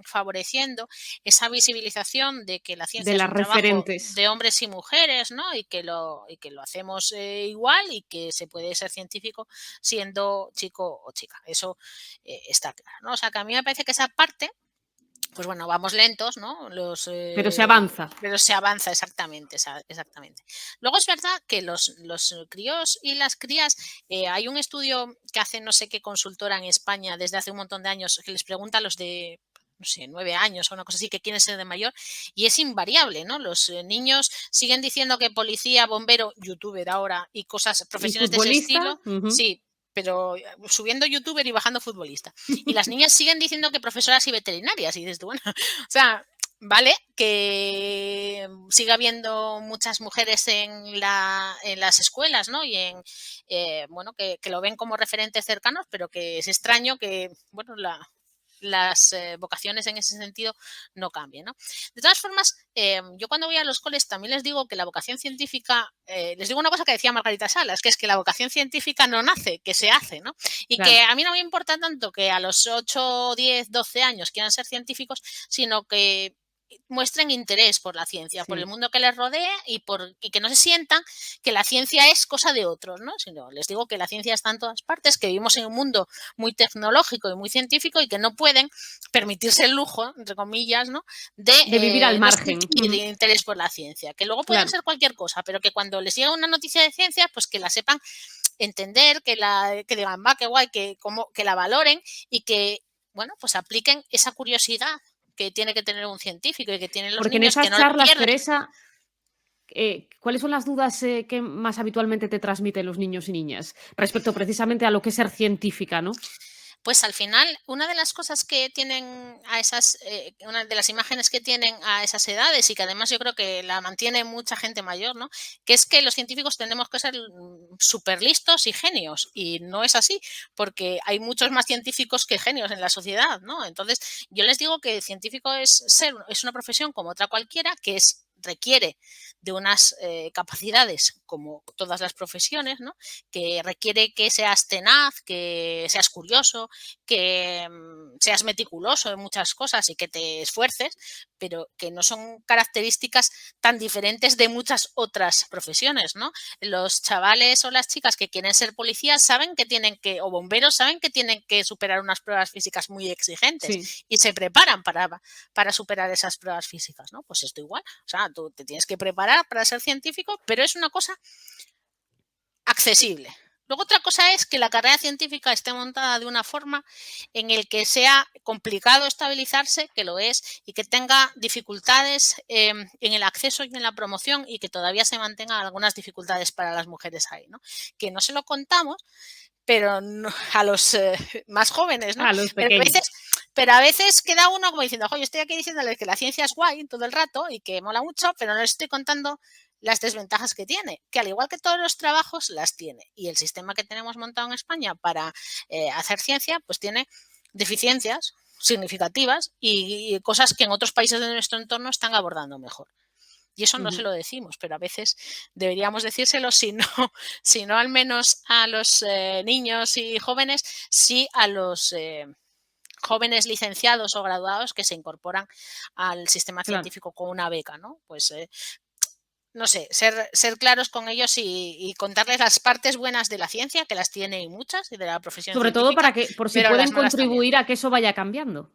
favoreciendo esa visibilización de que la De ciencia es las un trabajo referentes. de hombres y mujeres, ¿no? Y que lo hacemos igual y que se puede ser científico siendo chico o chica. Eso está claro, ¿no? O sea, que a mí me parece que esa parte pues bueno, vamos lentos, ¿no? Pero se avanza. Pero se avanza exactamente, exactamente. Luego es verdad que los críos y las crías, hay un estudio que hace no sé qué consultora en España desde hace un montón de años que les pregunta a los de no sé, 9 años o una cosa así, que quieren ser de mayor, y es invariable, ¿no? Los niños siguen diciendo que policía, bombero, youtuber ahora y cosas, ¿Y profesiones de ese futbolista? estilo, Ujú. sí, pero subiendo youtuber y bajando futbolista. Y las niñas siguen diciendo que profesoras y veterinarias. Y dices tú, bueno, o sea, vale que siga habiendo muchas mujeres en las escuelas, ¿no? Y bueno, que lo ven como referentes cercanos, pero que es extraño que, bueno, las vocaciones en ese sentido no cambien, ¿no? De todas formas, yo cuando voy a los coles también les digo que la vocación científica, les digo una cosa que decía Margarita Salas, que es que la vocación científica no nace, que se hace, ¿no? Y Claro. que a mí no me importa tanto que a los 8, 10, 12 años quieran ser científicos, sino que muestren interés por la ciencia, por el sí. mundo que les rodea y que no se sientan que la ciencia es cosa de otros, ¿no? Sino les digo que la ciencia está en todas partes, que vivimos en un mundo muy tecnológico y muy científico y que no pueden permitirse el lujo, entre comillas, ¿no? De De vivir al no margen. sentir Ujú. interés por la ciencia, que luego pueden Claro, ser cualquier cosa, pero que cuando les llega una noticia de ciencia, pues que la sepan entender, que digan, va, qué guay, que la valoren y que, bueno, pues apliquen esa curiosidad que tiene que tener un científico y que tienen los porque en niños que esas no la charlas, pierden. Teresa, ¿cuáles son las dudas, que más habitualmente te transmiten los niños y niñas respecto precisamente a lo que es ser científica, no? Pues al final, una de las cosas que tienen a esas, una de las imágenes que tienen a esas edades y que además yo creo que la mantiene mucha gente mayor, ¿no? Que es que los científicos tenemos que ser súper listos y genios. Y no es así, porque hay muchos más científicos que genios en la sociedad, ¿no? Entonces, yo les digo que científico es una profesión como otra cualquiera, requiere de unas capacidades como todas las profesiones, ¿no? Que requiere que seas tenaz, que seas curioso, que seas meticuloso en muchas cosas y que te esfuerces, pero que no son características tan diferentes de muchas otras profesiones, ¿no? Los chavales o las chicas que quieren ser policías saben que tienen que, o bomberos saben que tienen que superar unas pruebas físicas muy Sí. exigentes y se preparan para superar esas pruebas físicas, ¿no? Pues esto igual, o sea, tú te tienes que preparar para ser científico, pero es una cosa accesible. Luego otra cosa es que la carrera científica esté montada de una forma en el que sea complicado estabilizarse, que lo es, y que tenga dificultades en el acceso y en la promoción y que todavía se mantengan algunas dificultades para las mujeres ahí, ¿no? Que no se lo contamos, pero no, a los más jóvenes, ¿no? A los Pero pequeños. a veces queda uno como diciendo, oye, estoy aquí diciéndoles que la ciencia es guay todo el rato y que mola mucho, pero no les estoy contando las desventajas que tiene, que al igual que todos los trabajos las tiene. Y el sistema que tenemos montado en España para hacer ciencia, pues tiene deficiencias significativas y cosas que en otros países de nuestro entorno están abordando mejor. Y eso no se Ujú. lo decimos, pero a veces deberíamos decírselo, si no, si no al menos a los niños y jóvenes, sí a los jóvenes licenciados o graduados que se incorporan al sistema Claro. científico con una beca, ¿no? Pues no sé, ser claros con ellos y contarles las partes buenas de la ciencia, que las tiene y muchas, y de la profesión Sobre todo científica, para que por si pero pueden las malas también. contribuir a que eso vaya cambiando,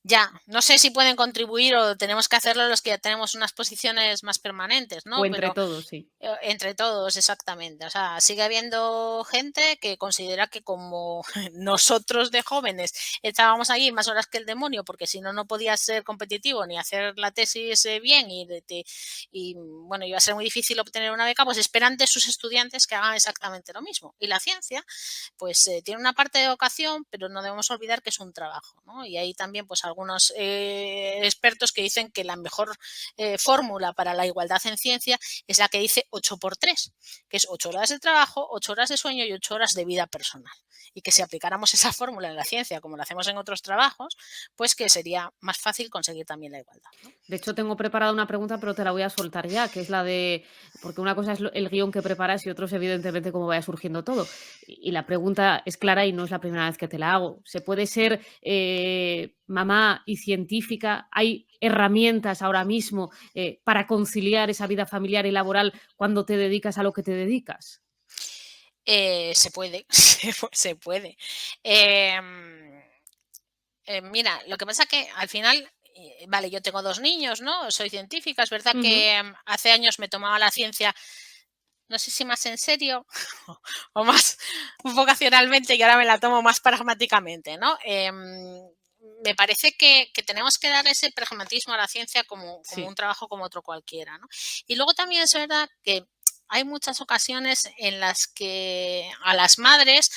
Ya, no sé si pueden contribuir o tenemos que hacerlo los que ya tenemos unas posiciones más permanentes, o ¿no? entre Pero todos, sí. entre todos, exactamente. O sea, sigue habiendo gente que considera que como nosotros de jóvenes estábamos allí más horas que el demonio, porque si no, no podías ser competitivo ni hacer la tesis bien y bueno, iba a ser muy difícil obtener una beca, pues esperan de sus estudiantes que hagan exactamente lo mismo. Y la ciencia, pues tiene una parte de vocación, pero no debemos olvidar que es un trabajo, ¿no? Y hay también pues algunos expertos que dicen que la mejor fórmula para la igualdad en ciencia es la que dice 8 por 3, que es 8 horas de trabajo, 8 horas de sueño y 8 horas de vida personal. Y que si aplicáramos esa fórmula en la ciencia, como lo hacemos en otros trabajos, pues que sería más fácil conseguir también la igualdad, ¿no? De hecho, tengo preparada una pregunta, pero te la voy a soltar ya, que es la de, porque una cosa es el guión que preparas y otro es evidentemente cómo vaya surgiendo todo. Y la pregunta es clara y no es la primera vez que te la hago. ¿Se puede ser mamá y científica? ¿Hay herramientas ahora mismo para conciliar esa vida familiar y laboral cuando te dedicas a lo que te dedicas? Se puede, se puede. Em, mira, lo que pasa que al final, vale, yo tengo dos niños, ¿no? Soy científica, es verdad Ujú. que hace años me tomaba la ciencia, no sé si más en serio o más vocacionalmente y ahora me la tomo más pragmáticamente, ¿no? Me parece que tenemos que dar ese pragmatismo a la ciencia como un Sí. trabajo como otro cualquiera, ¿no? Y luego también es verdad que hay muchas ocasiones en las que a las madres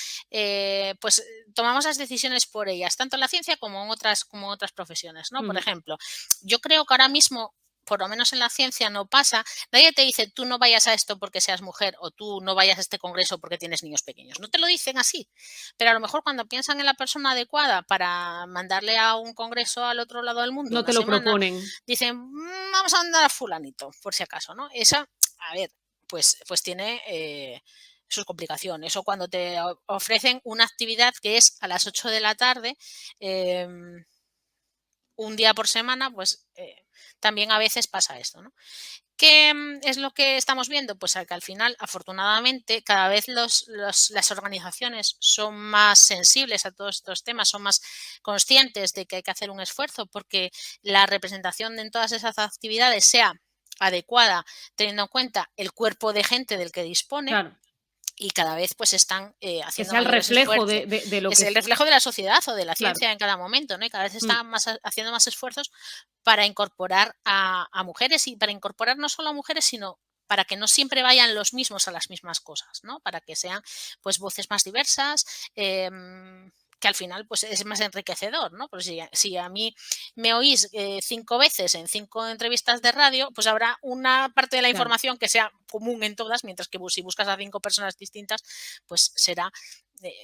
pues tomamos las decisiones por ellas, tanto en la ciencia como en otras profesiones, ¿no? Por Ujú. ejemplo, yo creo que ahora mismo, por lo menos en la ciencia, no pasa. Nadie te dice, tú no vayas a esto porque seas mujer o tú no vayas a este congreso porque tienes niños pequeños. No te lo dicen así. Pero a lo mejor cuando piensan en la persona adecuada para mandarle a un congreso al otro lado del mundo No una te lo semana, proponen. dicen, vamos a mandar a fulanito, por si acaso, ¿no? Esa, a ver, pues tiene sus complicaciones. O cuando te ofrecen una actividad que es a las 8 de la tarde, eh, un día por semana, pues también a veces pasa esto, ¿no? ¿Qué es lo que estamos viendo? Pues que al final, afortunadamente, cada vez las organizaciones son más sensibles a todos estos temas, son más conscientes de que hay que hacer un esfuerzo porque la representación en todas esas actividades sea adecuada, teniendo en cuenta el cuerpo de gente del que dispone, Claro, y cada vez pues están que haciendo sea el mayores reflejo esfuerzos. de lo Es que el es. reflejo de la sociedad o de la Claro. ciencia en cada momento, ¿no? Y cada vez Mm. están haciendo más esfuerzos para incorporar a mujeres y para incorporar no solo a mujeres, sino para que no siempre vayan los mismos a las mismas cosas, ¿no? Para que sean pues voces más diversas, que al final pues es más enriquecedor, ¿no? Pues si a mí me oís 5 veces en 5 entrevistas de radio, pues habrá una parte de la Claro. información que sea común en todas, mientras que si buscas a 5 personas distintas, pues será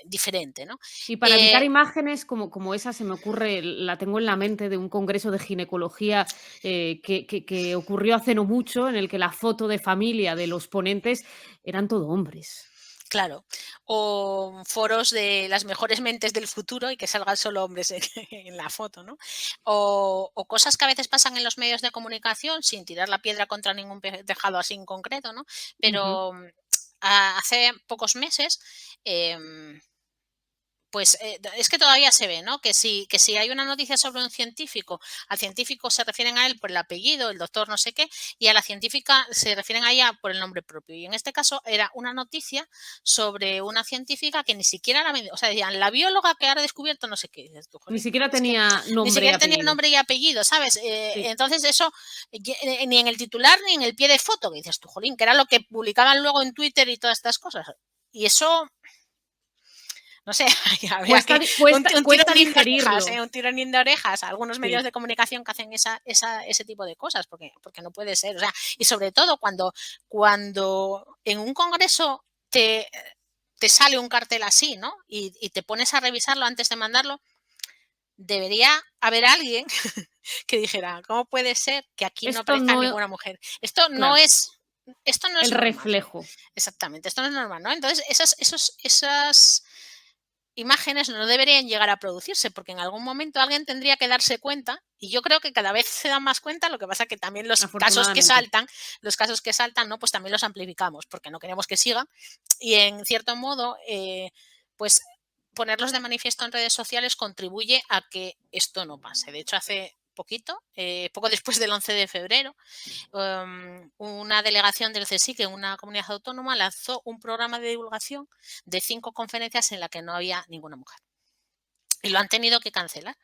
diferente, ¿no? Y para evitar Eh, imágenes como esa, se me ocurre, la tengo en la mente de un congreso de ginecología, que ocurrió hace no mucho, en el que la foto de familia de los ponentes eran todo hombres. Claro, o foros de las mejores mentes del futuro y que salgan solo hombres en, en la foto, ¿no? O cosas que a veces pasan en los medios de comunicación sin tirar la piedra contra ningún tejado así en concreto, ¿no? Ujú. Pero hace pocos meses pues es que todavía se ve, ¿no? Que si hay una noticia sobre un científico, al científico se refieren a él por el apellido, el doctor no sé qué, y a la científica se refieren a ella por el nombre propio. Y en este caso era una noticia sobre una científica que ni siquiera o sea, decían, la bióloga que ha descubierto no sé qué. Y dices tú, Ni "Jolín, siquiera es que tenía ni nombre y siquiera tenía apellido. nombre y apellido, ¿sabes? Sí. Entonces eso, ni en el titular ni en el pie de foto, que dices tú, jolín, que era lo que publicaban luego en Twitter y todas estas cosas. Y eso no sé, había Cuesta que di cuesta un cuesta tironín de orejas, digerirlo. un tironín de orejas a algunos medios Sí. de comunicación que hacen ese tipo de cosas, porque no puede ser. O sea, y sobre todo cuando en un congreso te sale un cartel así, ¿no? Y te pones a revisarlo antes de mandarlo, debería haber alguien que dijera, ¿cómo puede ser que aquí no Esto aparezca no ninguna mujer? Claro. Esto no el es normal. reflejo. Exactamente, esto no es normal, ¿no? Entonces, esas imágenes no deberían llegar a producirse, porque en algún momento alguien tendría que darse cuenta, y yo creo que cada vez se dan más cuenta, lo que pasa que también Afortunadamente. los casos que saltan, ¿no? Pues también los amplificamos, porque no queremos que sigan. Y en cierto modo, pues ponerlos de manifiesto en redes sociales contribuye a que esto no pase. De hecho, hace poquito, poco después del 11 de febrero, una delegación del CSIC en una comunidad autónoma lanzó un programa de divulgación de 5 conferencias en la que no había ninguna mujer. Y lo han tenido que cancelar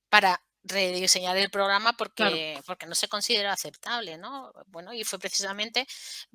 para rediseñar el programa Claro, porque no se consideró aceptable, ¿no? Bueno, y fue precisamente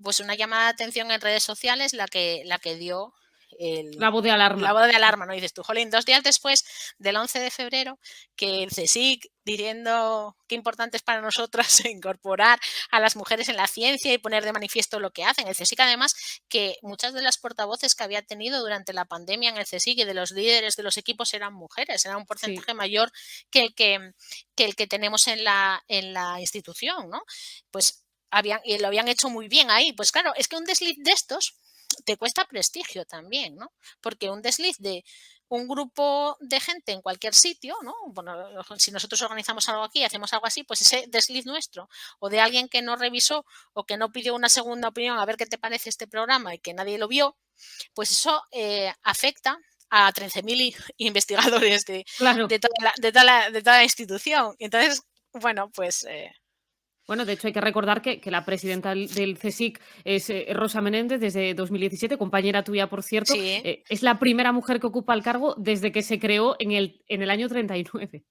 pues una llamada de atención en redes sociales la que dio la voz de la alarma. voz de alarma, ¿no? Y dices tú, jolín, 2 días después del 11 de febrero, que el CSIC diciendo qué importante es para nosotras incorporar a las mujeres en la ciencia y poner de manifiesto lo que hacen. El CSIC, además, que muchas de las portavoces que había tenido durante la pandemia en el CSIC y de los líderes de los equipos eran mujeres, era un Sí. porcentaje mayor que el que tenemos en la institución, ¿no? Pues y lo habían hecho muy bien ahí. Pues claro, es que un desliz de estos te cuesta prestigio también, ¿no? Porque un desliz de un grupo de gente en cualquier sitio, ¿no? Bueno, si nosotros organizamos algo aquí, hacemos algo así, pues ese desliz nuestro o de alguien que no revisó o que no pidió una segunda opinión a ver qué te parece este programa y que nadie lo vio, pues eso afecta a 13.000 investigadores Claro. de toda la institución. Entonces, bueno, pues Bueno, de hecho, hay que recordar que la presidenta del CSIC es, Rosa Menéndez, desde 2017, compañera tuya, por cierto. sí, Es la primera mujer que ocupa el cargo desde que se creó en el año 39.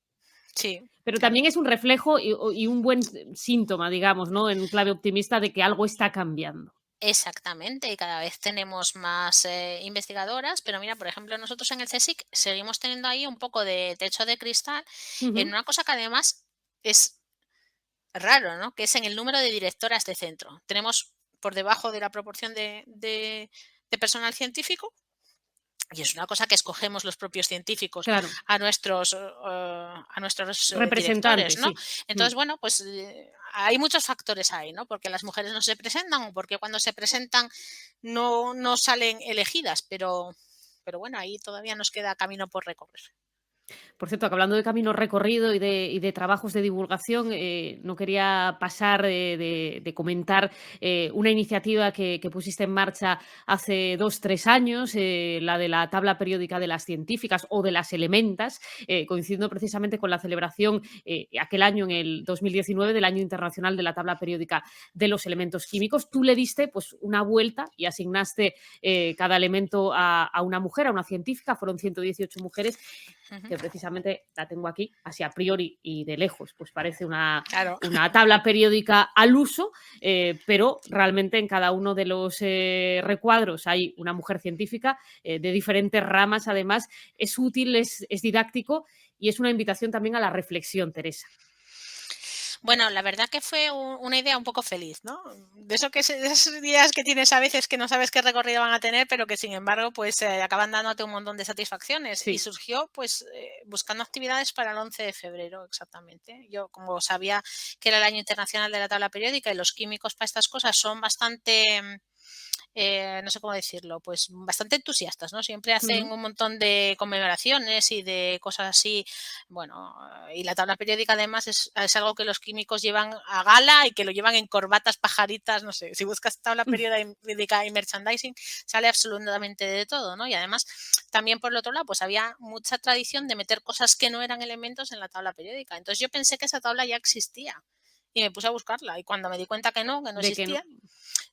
sí, Pero claro. también es un reflejo y un buen síntoma, digamos, ¿no? En clave optimista de que algo está cambiando. Exactamente, y cada vez tenemos más investigadoras, pero mira, por ejemplo, nosotros en el CSIC seguimos teniendo ahí un poco de techo de cristal en Ujú. una cosa que además es raro, ¿no? Que es en el número de directoras de centro. Tenemos por debajo de la proporción de personal científico. Y es una cosa que escogemos los propios científicos Claro, a nuestros directores, representantes, ¿no? sí. Mm. Entonces, bueno, pues hay muchos factores ahí, ¿no? Porque las mujeres no se presentan o porque cuando se presentan no salen elegidas, pero bueno, ahí todavía nos queda camino por recorrer. Por cierto, que hablando de camino recorrido y de trabajos de divulgación, no quería pasar de comentar una iniciativa que pusiste en marcha hace 2, 3 años, la de la tabla periódica de las científicas o de las elementas, coincidiendo precisamente con la celebración aquel año, en el 2019, del Año Internacional de la Tabla Periódica de los Elementos Químicos. Tú le diste pues, una vuelta y asignaste cada elemento a una mujer, a una científica, fueron 118 mujeres, Ujú. que precisamente la tengo aquí, así a priori y de lejos, pues parece Claro. una tabla periódica al uso, pero realmente en cada uno de los recuadros hay una mujer científica de diferentes ramas. Además, es útil, es didáctico y es una invitación también a la reflexión, Teresa. Bueno, la verdad que fue una idea un poco feliz, ¿no? De eso de esas ideas que tienes a veces que no sabes qué recorrido van a tener, pero que sin embargo, pues acaban dándote un montón de satisfacciones. Y Sí. surgió, pues, buscando actividades para el 11 de febrero, exactamente. Yo, como sabía que era el Año Internacional de la Tabla Periódica y los químicos para estas cosas son bastante no sé cómo decirlo, pues bastante entusiastas, ¿no? Siempre hacen Ujú. un montón de conmemoraciones y de cosas así. Bueno, y la tabla periódica además es algo que los químicos llevan a gala y que lo llevan en corbatas, pajaritas, no sé. Si buscas tabla periódica y merchandising, sale absolutamente de todo, ¿no? Y además, también por el otro lado, pues había mucha tradición de meter cosas que no eran elementos en la tabla periódica. Entonces yo pensé que esa tabla ya existía y me puse a buscarla. Y cuando me di cuenta que no De que no. existía,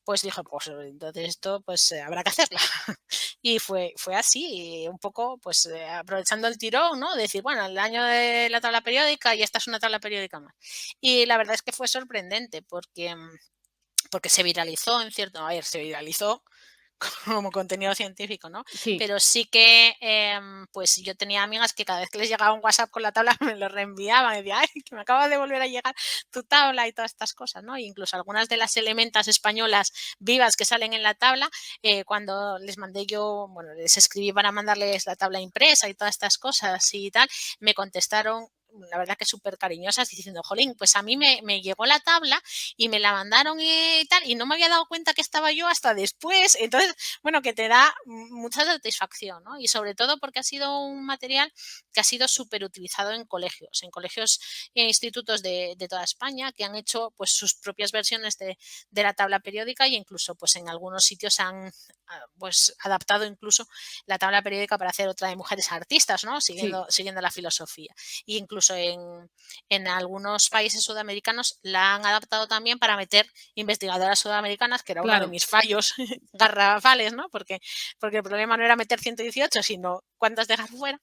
pues dije, pues entonces esto pues habrá que hacerla. Y fue así, y un poco pues aprovechando el tirón, ¿no? Decir, bueno, el año de la tabla periódica y esta es una tabla periódica más. Y la verdad es que fue sorprendente porque se viralizó en cierto, a ver, se viralizó como contenido científico, ¿no? Sí. Pero sí que, pues yo tenía amigas que cada vez que les llegaba un WhatsApp con la tabla me lo reenviaban, y decía, ay, que me acaba de volver a llegar tu tabla y todas estas cosas, ¿no? E incluso algunas de las elementas españolas vivas que salen en la tabla, cuando les mandé yo, bueno, les escribí para mandarles la tabla impresa y todas estas cosas y tal, me contestaron la verdad que súper cariñosas diciendo, jolín, pues a mí me llegó la tabla y me la mandaron y tal, y no me había dado cuenta que estaba yo hasta después. Entonces, bueno, que te da mucha satisfacción, ¿no? Y sobre todo porque ha sido un material que ha sido súper utilizado en colegios e institutos de toda España, que han hecho pues sus propias versiones de la tabla periódica e incluso pues en algunos sitios han pues adaptado incluso la tabla periódica para hacer otra de mujeres artistas, ¿no? Sí. Siguiendo la filosofía. E incluso en algunos países sudamericanos la han adaptado también para meter investigadoras sudamericanas, que era uno de Claro, mis fallos garrafales, ¿no? Porque el problema no era meter 118, sino cuántas dejar fuera,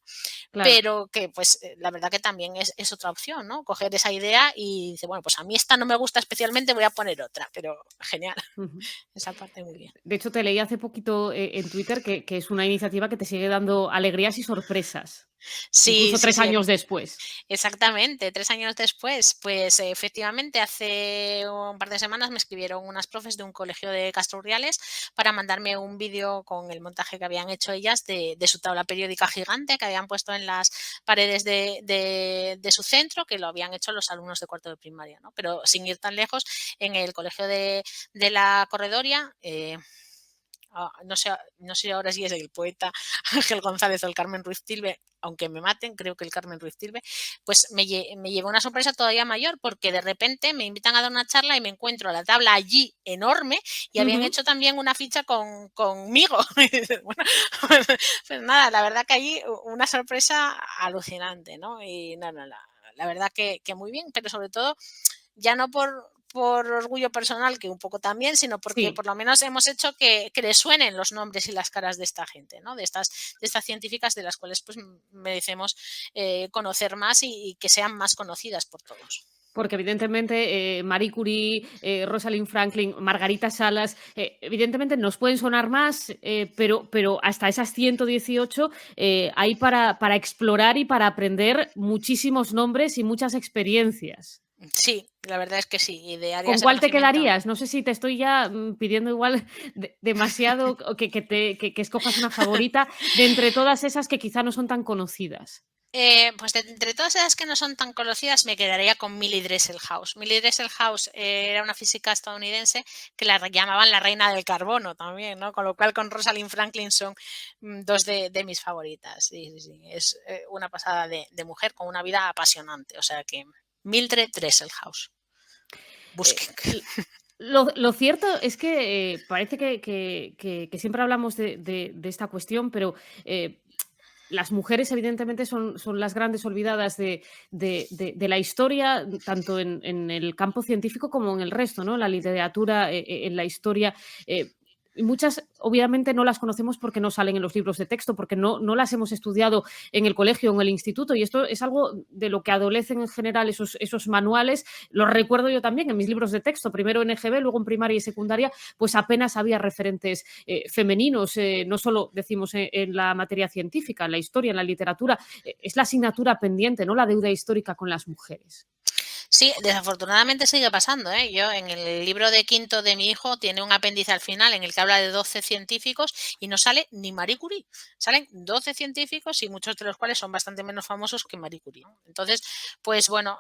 claro. pero que pues la verdad que también es otra opción, ¿no? Coger esa idea y dice, bueno, pues a mí esta no me gusta especialmente, voy a poner otra, pero genial, Ujú. esa parte muy bien. De hecho, te leí hace poquito en Twitter que es una iniciativa que te sigue dando alegrías y sorpresas, Sí, incluso sí, 3 años sí. después. Exactamente, 3 años después, pues, efectivamente, hace un par de semanas me escribieron unas profes de un colegio de Castro Urdiales para mandarme un vídeo con el montaje que habían hecho ellas de su tabla periódica gigante que habían puesto en las paredes de su centro, que lo habían hecho los alumnos de cuarto de primaria, ¿no? Pero sin ir tan lejos, en el colegio de la Corredoria, no sé ahora si es el poeta Ángel González o el Carmen Ruiz Tilbe, aunque me maten, creo que el Carmen Ruiz Tilbe, pues me llevó una sorpresa todavía mayor porque de repente me invitan a dar una charla y me encuentro la tabla allí enorme y habían Ujú. hecho también una ficha conmigo. Bueno, pues nada, la verdad que allí una sorpresa alucinante, ¿no? Y no, no, la verdad que muy bien, pero sobre todo ya no por orgullo personal, que un poco también, sino porque Sí. por lo menos hemos hecho que les suenen los nombres y las caras de esta gente, ¿no? De estas científicas de las cuales pues merecemos conocer más y que sean más conocidas por todos. Porque evidentemente, Marie Curie, Rosalind Franklin, Margarita Salas, evidentemente nos pueden sonar más, pero hasta esas 118 hay para explorar y para aprender muchísimos nombres y muchas experiencias. Sí, la verdad es que sí, y de ¿Con áreas de cuál te conocimiento. quedarías? No sé si te estoy ya pidiendo igual demasiado, o que escojas una favorita de entre todas esas que quizá no son tan conocidas. Pues entre todas esas que no son tan conocidas, me quedaría con Millie Dresselhaus. Millie Dresselhaus era una física estadounidense que la llamaban la reina del carbono también, ¿no? Con lo cual con Rosalind Franklin son dos de mis favoritas. Sí, sí, sí. Es una pasada de mujer con una vida apasionante. O sea que Mildred Dresselhaus. Eh, Busquen. lo cierto es que parece que siempre hablamos de esta cuestión, pero las mujeres evidentemente son las grandes olvidadas de la historia, tanto en el campo científico como en el resto, ¿no? La literatura, en la historia. Y muchas, obviamente, no las conocemos porque no salen en los libros de texto, porque no las hemos estudiado en el colegio o en el instituto. Y esto es algo de lo que adolecen en general esos manuales. Los recuerdo yo también en mis libros de texto, primero en EGB, luego en primaria y secundaria, pues apenas había referentes femeninos, no solo decimos en la materia científica, en la historia, en la literatura, es la asignatura pendiente, ¿no? La deuda histórica con las mujeres. Sí, desafortunadamente sigue pasando, ¿eh? Yo en el libro de quinto de mi hijo tiene un apéndice al final en el que habla de 12 científicos y no sale ni Marie Curie. Salen 12 científicos y muchos de los cuales son bastante menos famosos que Marie Curie, ¿no? Entonces, pues bueno,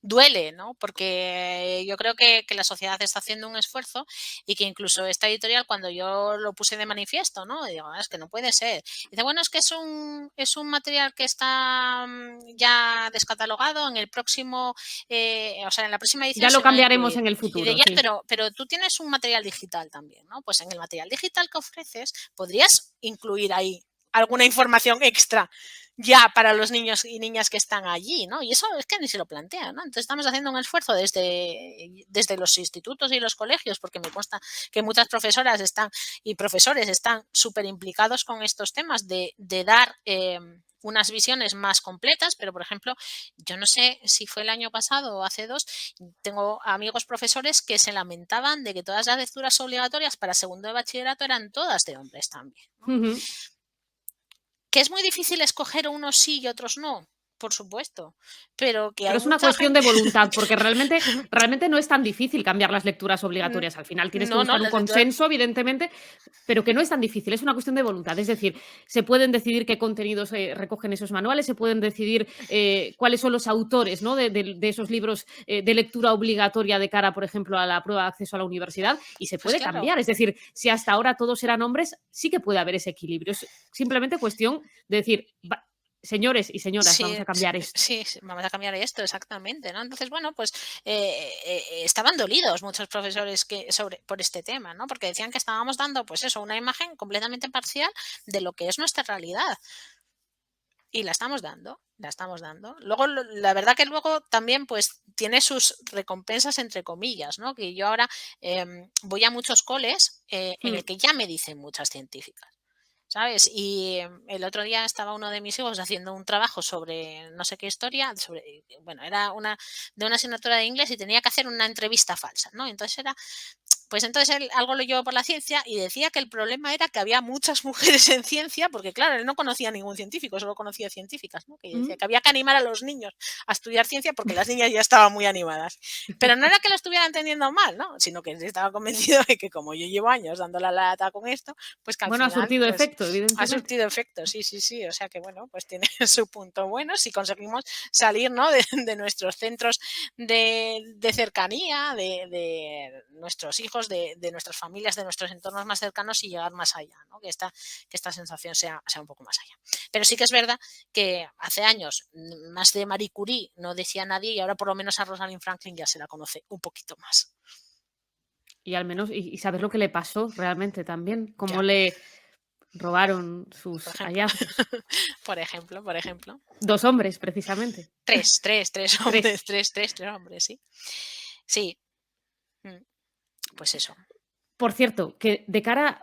duele, ¿no? Porque yo creo que la sociedad está haciendo un esfuerzo y que incluso esta editorial, cuando yo lo puse de manifiesto, ¿no? Digo, "Ah, es que no puede ser". Dice, bueno, es que es un material que está ya descatalogado en el próximo, o sea, en la próxima edición Ya lo se va a cambiaremos incluir. en el Y de futuro, ya, sí. pero tú tienes un material digital también, ¿no? Pues en el material digital que ofreces podrías incluir ahí alguna información extra ya para los niños y niñas que están allí, ¿no? Y eso es que ni se lo plantean, ¿no? Entonces estamos haciendo un esfuerzo desde los institutos y los colegios, porque me consta que muchas profesoras están y profesores están súper implicados con estos temas de dar unas visiones más completas, pero por ejemplo, yo no sé si fue el año pasado o hace dos, tengo amigos profesores que se lamentaban de que todas las lecturas obligatorias para segundo de bachillerato eran todas de hombres también, ¿no? Ujú. Que es muy difícil escoger unos sí y otros no, por supuesto, pero que Pero hay es una mucha cuestión de gente. voluntad, porque realmente no es tan difícil cambiar las lecturas obligatorias. Al final tienes que No, no, buscar un las lecturas. consenso, evidentemente, pero que no es tan difícil, es una cuestión de voluntad. Es decir, se pueden decidir qué contenidos recogen esos manuales, se pueden decidir cuáles son los autores, ¿no? de esos libros de lectura obligatoria de cara, por ejemplo, a la prueba de acceso a la universidad, y se Pues puede claro. cambiar. Es decir, si hasta ahora todos eran hombres, sí que puede haber ese equilibrio. Es simplemente cuestión de decir, señores y señoras, vamos Sí, a cambiar esto. sí, sí, vamos a cambiar esto, exactamente, ¿no? Entonces, bueno, pues estaban dolidos muchos profesores por este tema, ¿no? Porque decían que estábamos dando, pues eso, una imagen completamente parcial de lo que es nuestra realidad. Y la estamos dando, la estamos dando. Luego, la verdad que luego también, pues, tiene sus recompensas, entre comillas, ¿no? Que yo ahora voy a muchos coles en Hmm. el que ya me dicen muchas científicas. ¿Sabes? Y el otro día estaba uno de mis hijos haciendo un trabajo sobre no sé qué historia, bueno, era de una asignatura de inglés y tenía que hacer una entrevista falsa, ¿no? Entonces él algo lo llevó por la ciencia y decía que el problema era que había muchas mujeres en ciencia, porque claro, él no conocía a ningún científico, solo conocía científicas, ¿no? Que decía Mm. que había que animar a los niños a estudiar ciencia porque las niñas ya estaban muy animadas. Pero no era que lo estuvieran entendiendo mal, ¿no? Sino que estaba convencido de que como yo llevo años dando la lata con esto, pues que al Bueno, ha final, surtido pues efecto, ha evidentemente. surtido efecto, sí, sí, sí. O sea que bueno, pues tiene su punto bueno si conseguimos salir, ¿no? de nuestros centros de cercanía, de nuestros hijos, de nuestras familias, de nuestros entornos más cercanos y llegar más allá, ¿no? Que esta sensación sea un poco más allá. Pero sí que es verdad que hace años más de Marie Curie no decía nadie y ahora por lo menos a Rosalind Franklin ya se la conoce un poquito más. Y al menos y saber lo que le pasó realmente también, cómo Ya, le robaron por sus ejemplo. hallazgos. por ejemplo. 2 hombres, precisamente. Tres 3. hombres, tres hombres, sí. Sí, mm, pues eso. Por cierto, que de cara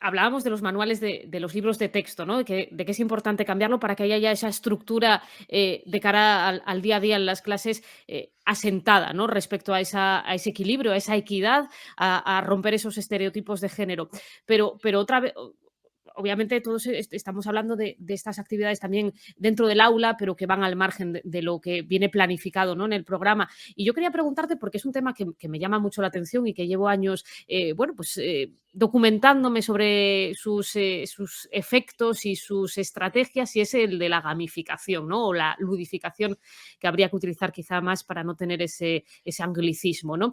hablábamos de los manuales de los libros de texto, ¿no? De que es importante cambiarlo para que haya ya esa estructura, de cara al día a día en las clases, asentada, ¿no? Respecto a ese equilibrio, a esa equidad, a romper esos estereotipos de género. Pero otra vez obviamente todos estamos hablando de estas actividades también dentro del aula, pero que van al margen de lo que viene planificado, ¿no?, en el programa. Y yo quería preguntarte, porque es un tema que me llama mucho la atención y que llevo años, bueno, pues documentándome sobre sus efectos y sus estrategias, y es el de la gamificación, ¿no?, o la ludificación, que habría que utilizar quizá más para no tener ese anglicismo, ¿no?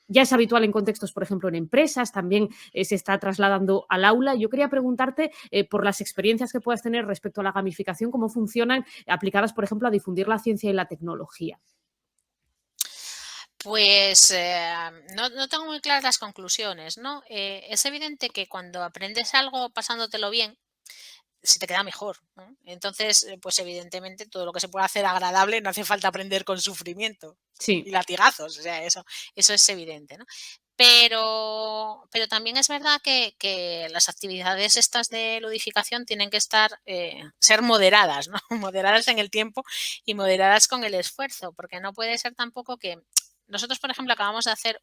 Ya es habitual en contextos, por ejemplo, en empresas, también se está trasladando al aula. Yo quería preguntarte por las experiencias que puedas tener respecto a la gamificación, cómo funcionan aplicadas, por ejemplo, a difundir la ciencia y la tecnología. Pues no tengo muy claras las conclusiones, ¿no? Es evidente que cuando aprendes algo pasándotelo bien, se te queda mejor, ¿no? Entonces, pues evidentemente todo lo que se pueda hacer agradable no hace falta aprender con sufrimiento y Sí. latigazos, o sea, eso es evidente, ¿no? Pero también es verdad que las actividades estas de ludificación tienen que ser moderadas, ¿no? Moderadas en el tiempo y moderadas con el esfuerzo, porque no puede ser tampoco que nosotros, por ejemplo, acabamos de hacer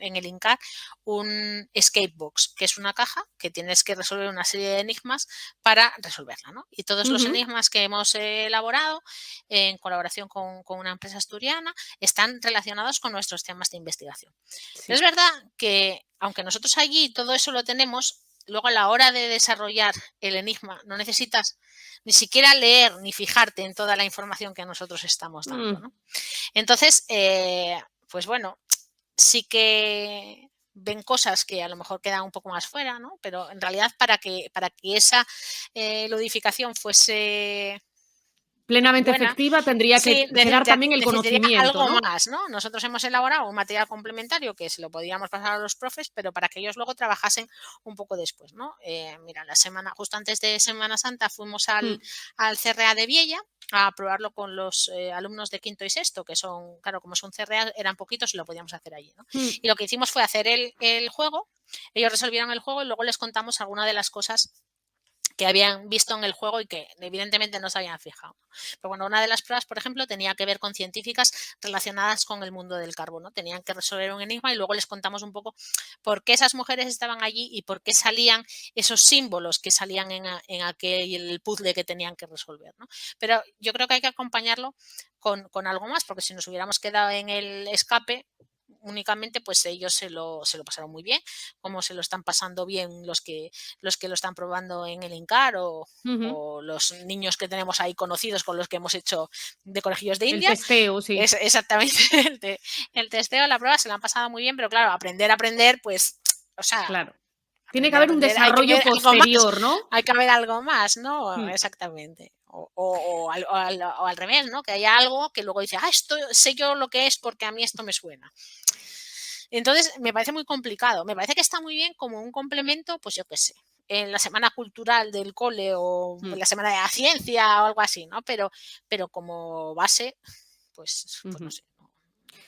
en el INCAR un escape box, que es una caja que tienes que resolver una serie de enigmas para resolverla, ¿no? Y todos los Ujú. enigmas que hemos elaborado en colaboración con una empresa asturiana están relacionados con nuestros temas de investigación. Pero Sí. es verdad que, aunque nosotros allí todo eso lo tenemos, luego a la hora de desarrollar el enigma no necesitas ni siquiera leer ni fijarte en toda la información que nosotros estamos dando, Mm. ¿no? Entonces, pues bueno, sí que ven cosas que a lo mejor quedan un poco más fuera, ¿no? Pero en realidad para que esa ludificación fuese Plenamente buena, efectiva tendría sí, que dar también el necesitaría conocimiento, algo ¿no? más, ¿no? Nosotros hemos elaborado un material complementario que se lo podíamos pasar a los profes, pero para que ellos luego trabajasen un poco después, ¿no? Mira, justo antes de Semana Santa fuimos Mm. al CRA de Viella a probarlo con los alumnos de quinto y sexto, que son, claro, como es un CRA, eran poquitos y lo podíamos hacer allí, ¿no? Mm. Y lo que hicimos fue hacer el juego, ellos resolvieron el juego y luego les contamos algunas de las cosas que habían visto en el juego y que evidentemente no se habían fijado. Pero bueno, una de las pruebas, por ejemplo, tenía que ver con científicas relacionadas con el mundo del carbono. Tenían que resolver un enigma y luego les contamos un poco por qué esas mujeres estaban allí y por qué salían esos símbolos que salían en aquel puzzle que tenían que resolver, ¿no? Pero yo creo que hay que acompañarlo con algo más, porque si nos hubiéramos quedado en el escape únicamente, pues ellos se lo pasaron muy bien, como se lo están pasando bien los que lo están probando en el INCAR Ujú. o los niños que tenemos ahí conocidos con los que hemos hecho de conejillos de El India. testeo, sí, Es exactamente el testeo, la prueba se lo han pasado muy bien, pero claro, aprender, pues, o sea, claro. Tiene que aprender, haber un aprender, hay que desarrollo ver algo más, posterior, ¿no? hay que ver algo más, ¿no? Mm. Exactamente. O al revés, ¿no? Que haya algo que luego dice, esto sé yo lo que es porque a mí esto me suena. Entonces, me parece muy complicado. Me parece que está muy bien como un complemento, pues yo qué sé, en la semana cultural del cole o Mm. en la semana de la ciencia o algo así, ¿no? Pero como base, pues no Ujú. sé. No.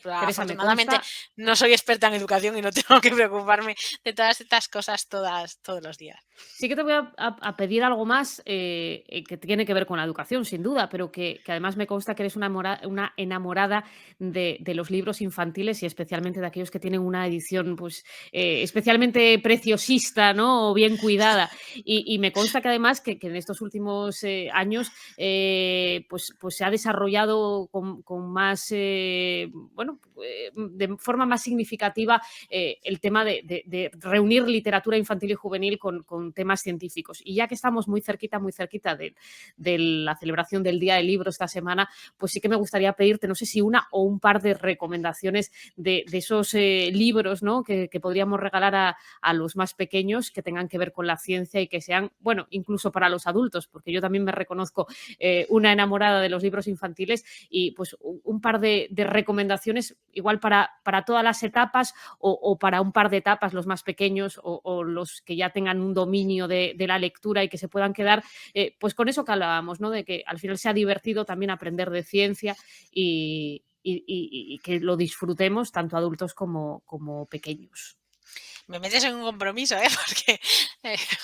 Pero Teresa, me afortunadamente consta. no soy experta en educación y no tengo que preocuparme de todas estas cosas todos los días. Sí que te voy a pedir algo más, que tiene que ver con la educación, sin duda, pero que además me consta que eres una enamorada de los libros infantiles y especialmente de aquellos que tienen una edición, pues, especialmente preciosista, ¿no? O bien cuidada. Y me consta que además que en estos últimos años, pues se ha desarrollado con más, bueno, de forma más significativa el tema de reunir literatura infantil y juvenil con temas científicos. Y ya que estamos muy cerquita de la celebración del Día del Libro esta semana, pues sí que me gustaría pedirte, no sé si una o un par de recomendaciones de esos libros, ¿no?, que podríamos regalar a los más pequeños que tengan que ver con la ciencia y que sean, bueno, incluso para los adultos, porque yo también me reconozco una enamorada de los libros infantiles y pues un par de recomendaciones igual para todas las etapas o para un par de etapas, los más pequeños o los que ya tengan un dominio de la lectura y que se puedan quedar, pues con eso que hablábamos, ¿no? De que al final sea divertido también aprender de ciencia y que lo disfrutemos tanto adultos como pequeños. Me metes en un compromiso, ¿eh? Porque,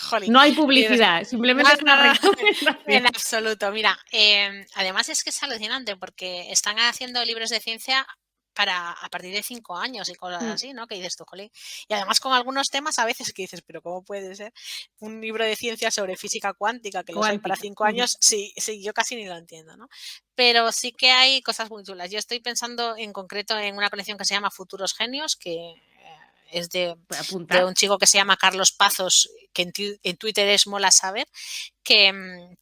jolín. No hay No, publicidad, simplemente es una no, no, en recomendación. absoluto. Mira, además es que es alucinante porque están haciendo libros de ciencia para a partir de 5 años y cosas Mm, así, ¿no? Que dices tú: "Jolín". Y además con algunos temas a veces que dices: "Pero, ¿cómo puede ser un libro de ciencia sobre física cuántica que los hay para cuántica. 5 años?". Sí, sí, yo casi ni lo entiendo, ¿no? Pero sí que hay cosas muy chulas. Yo estoy pensando en concreto en una colección que se llama Futuros Genios, que, es Voy a de apuntar. un chico que se llama Carlos Pazos, que en Twitter es Mola Saber, que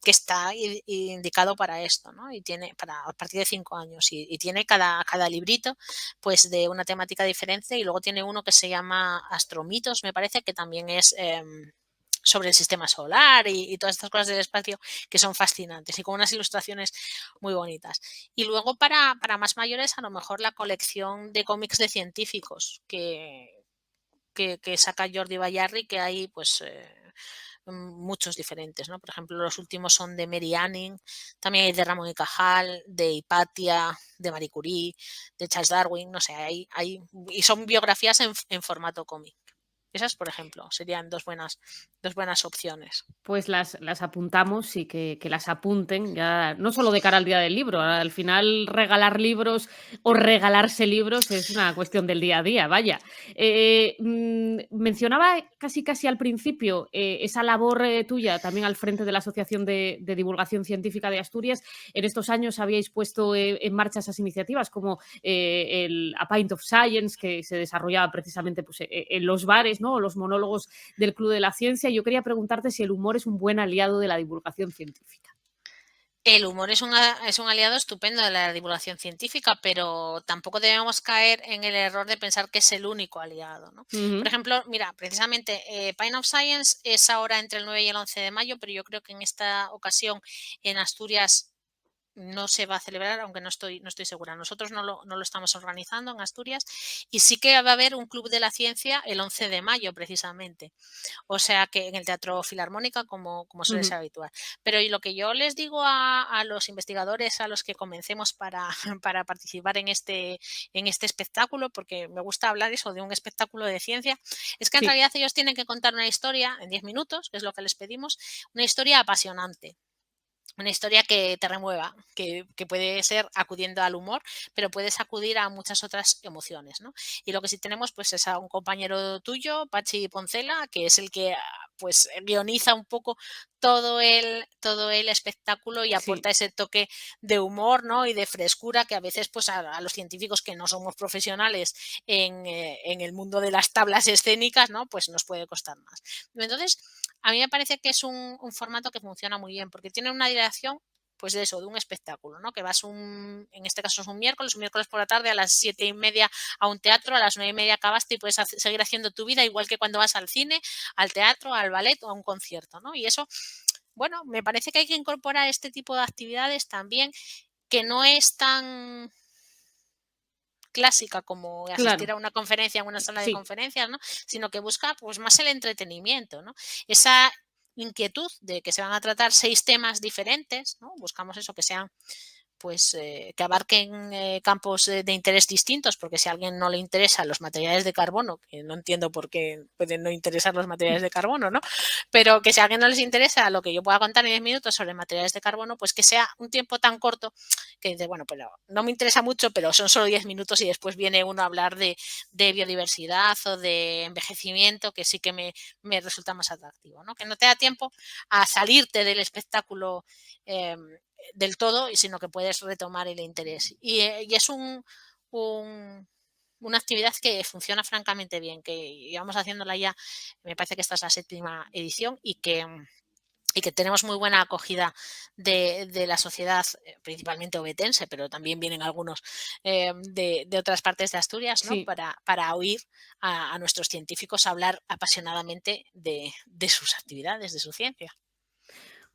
está indicado para esto, ¿no? Y tiene para a partir de 5 años y tiene cada librito pues de una temática diferente y luego tiene uno que se llama Astromitos, me parece, que también es sobre el sistema solar y todas estas cosas del espacio que son fascinantes y con unas ilustraciones muy bonitas. Y luego para más mayores, a lo mejor la colección de cómics de científicos que saca Jordi Bayarri, que hay pues muchos diferentes, ¿no? Por ejemplo, los últimos son de Mary Anning, también hay de Ramón y Cajal, de Hipatia, de Marie Curie, de Charles Darwin, no sé, y son biografías en formato cómic. Esas, por ejemplo, serían dos buenas opciones. Pues las apuntamos y que las apunten, ya no solo de cara al día del libro, al final regalar libros o regalarse libros es una cuestión del día a día, vaya. Mencionaba casi, casi al principio, esa labor, tuya también al frente de la Asociación de Divulgación Científica de Asturias. En estos años habíais puesto, en marcha esas iniciativas como, el A Pint of Science, que se desarrollaba precisamente, pues, en los bares, ¿no? O los monólogos del Club de la Ciencia. Yo quería preguntarte si el humor es un buen aliado de la divulgación científica. El humor es un aliado estupendo de la divulgación científica, pero tampoco debemos caer en el error de pensar que es el único aliado, ¿no? Por Ujú, ejemplo, mira, precisamente, Pine of Science es ahora entre el 9 y el 11 de mayo, pero yo creo que en esta ocasión en Asturias no se va a celebrar, aunque no estoy segura. Nosotros no lo estamos organizando en Asturias y sí que va a haber un club de la ciencia el 11 de mayo, precisamente. O sea que en el Teatro Filarmónica, como suele ujú. ser habitual. Pero y lo que yo les digo a los investigadores a los que comencemos para, para participar en este espectáculo, porque me gusta hablar eso de un espectáculo de ciencia, es que en Sí, realidad ellos tienen que contar una historia en 10 minutos, que es lo que les pedimos, una historia apasionante. Una historia que te remueva, que puede ser acudiendo al humor, pero puedes acudir a muchas otras emociones, ¿no? Y lo que sí tenemos, pues, es a un compañero tuyo, Pachi Poncela, que es el que, pues, guioniza un poco todo el espectáculo y sí. aporta ese toque de humor, ¿no? Y de frescura que a veces, pues, a los científicos que no somos profesionales en el mundo de las tablas escénicas, ¿no? Pues nos puede costar más. Entonces, a mí me parece que es un formato que funciona muy bien, porque tiene una dirección, pues de eso, de un espectáculo, ¿no? Que vas en este caso es un miércoles por la tarde a las 7:30 a un teatro, a las 9:30 acabaste y puedes seguir haciendo tu vida igual que cuando vas al cine, al teatro, al ballet o a un concierto, ¿no? Y eso, bueno, me parece que hay que incorporar este tipo de actividades también, que no es tan clásica como Claro, asistir a una conferencia en una sala de sí. conferencias, ¿no? Sino que busca pues más el entretenimiento, ¿no? Esa inquietud de que se van a tratar 6 temas diferentes, ¿no? Buscamos eso, que sean pues que abarquen campos de interés distintos, porque si a alguien no le interesan los materiales de carbono, que no entiendo por qué pueden no interesar los materiales de carbono, ¿no? Pero que si a alguien no les interesa lo que yo pueda contar en 10 minutos sobre materiales de carbono, pues que sea un tiempo tan corto que dice, bueno, pero no me interesa mucho, pero son solo 10 minutos y después viene uno a hablar de biodiversidad o de envejecimiento, que sí que me resulta más atractivo, ¿no? Que no te da tiempo a salirte del espectáculo eh, del todo, sino que puedes retomar el interés. Y es un, una actividad que funciona francamente bien, que llevamos haciéndola ya, me parece que esta es la séptima edición y que tenemos muy buena acogida de la sociedad, principalmente obetense, pero también vienen algunos de otras partes de Asturias, ¿no? Sí. Para oír a nuestros científicos hablar apasionadamente de sus actividades, de su ciencia.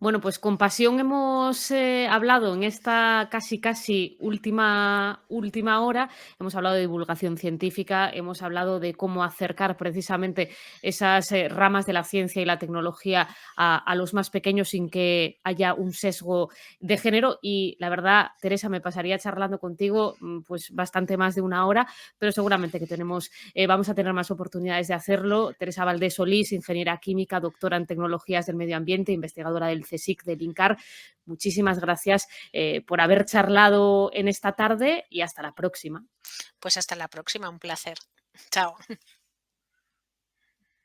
Bueno, pues con pasión hemos, hablado en esta casi, casi última hora. Hemos hablado de divulgación científica, hemos hablado de cómo acercar precisamente esas, ramas de la ciencia y la tecnología a los más pequeños sin que haya un sesgo de género. Y la verdad, Teresa, me pasaría charlando contigo, pues bastante más de una hora, pero seguramente que vamos a tener más oportunidades de hacerlo. Teresa Valdés Solís, ingeniera química, doctora en tecnologías del medio ambiente, investigadora del CSIC del INCAR. Muchísimas gracias por haber charlado en esta tarde y hasta la próxima. Pues hasta la próxima, un placer. Chao.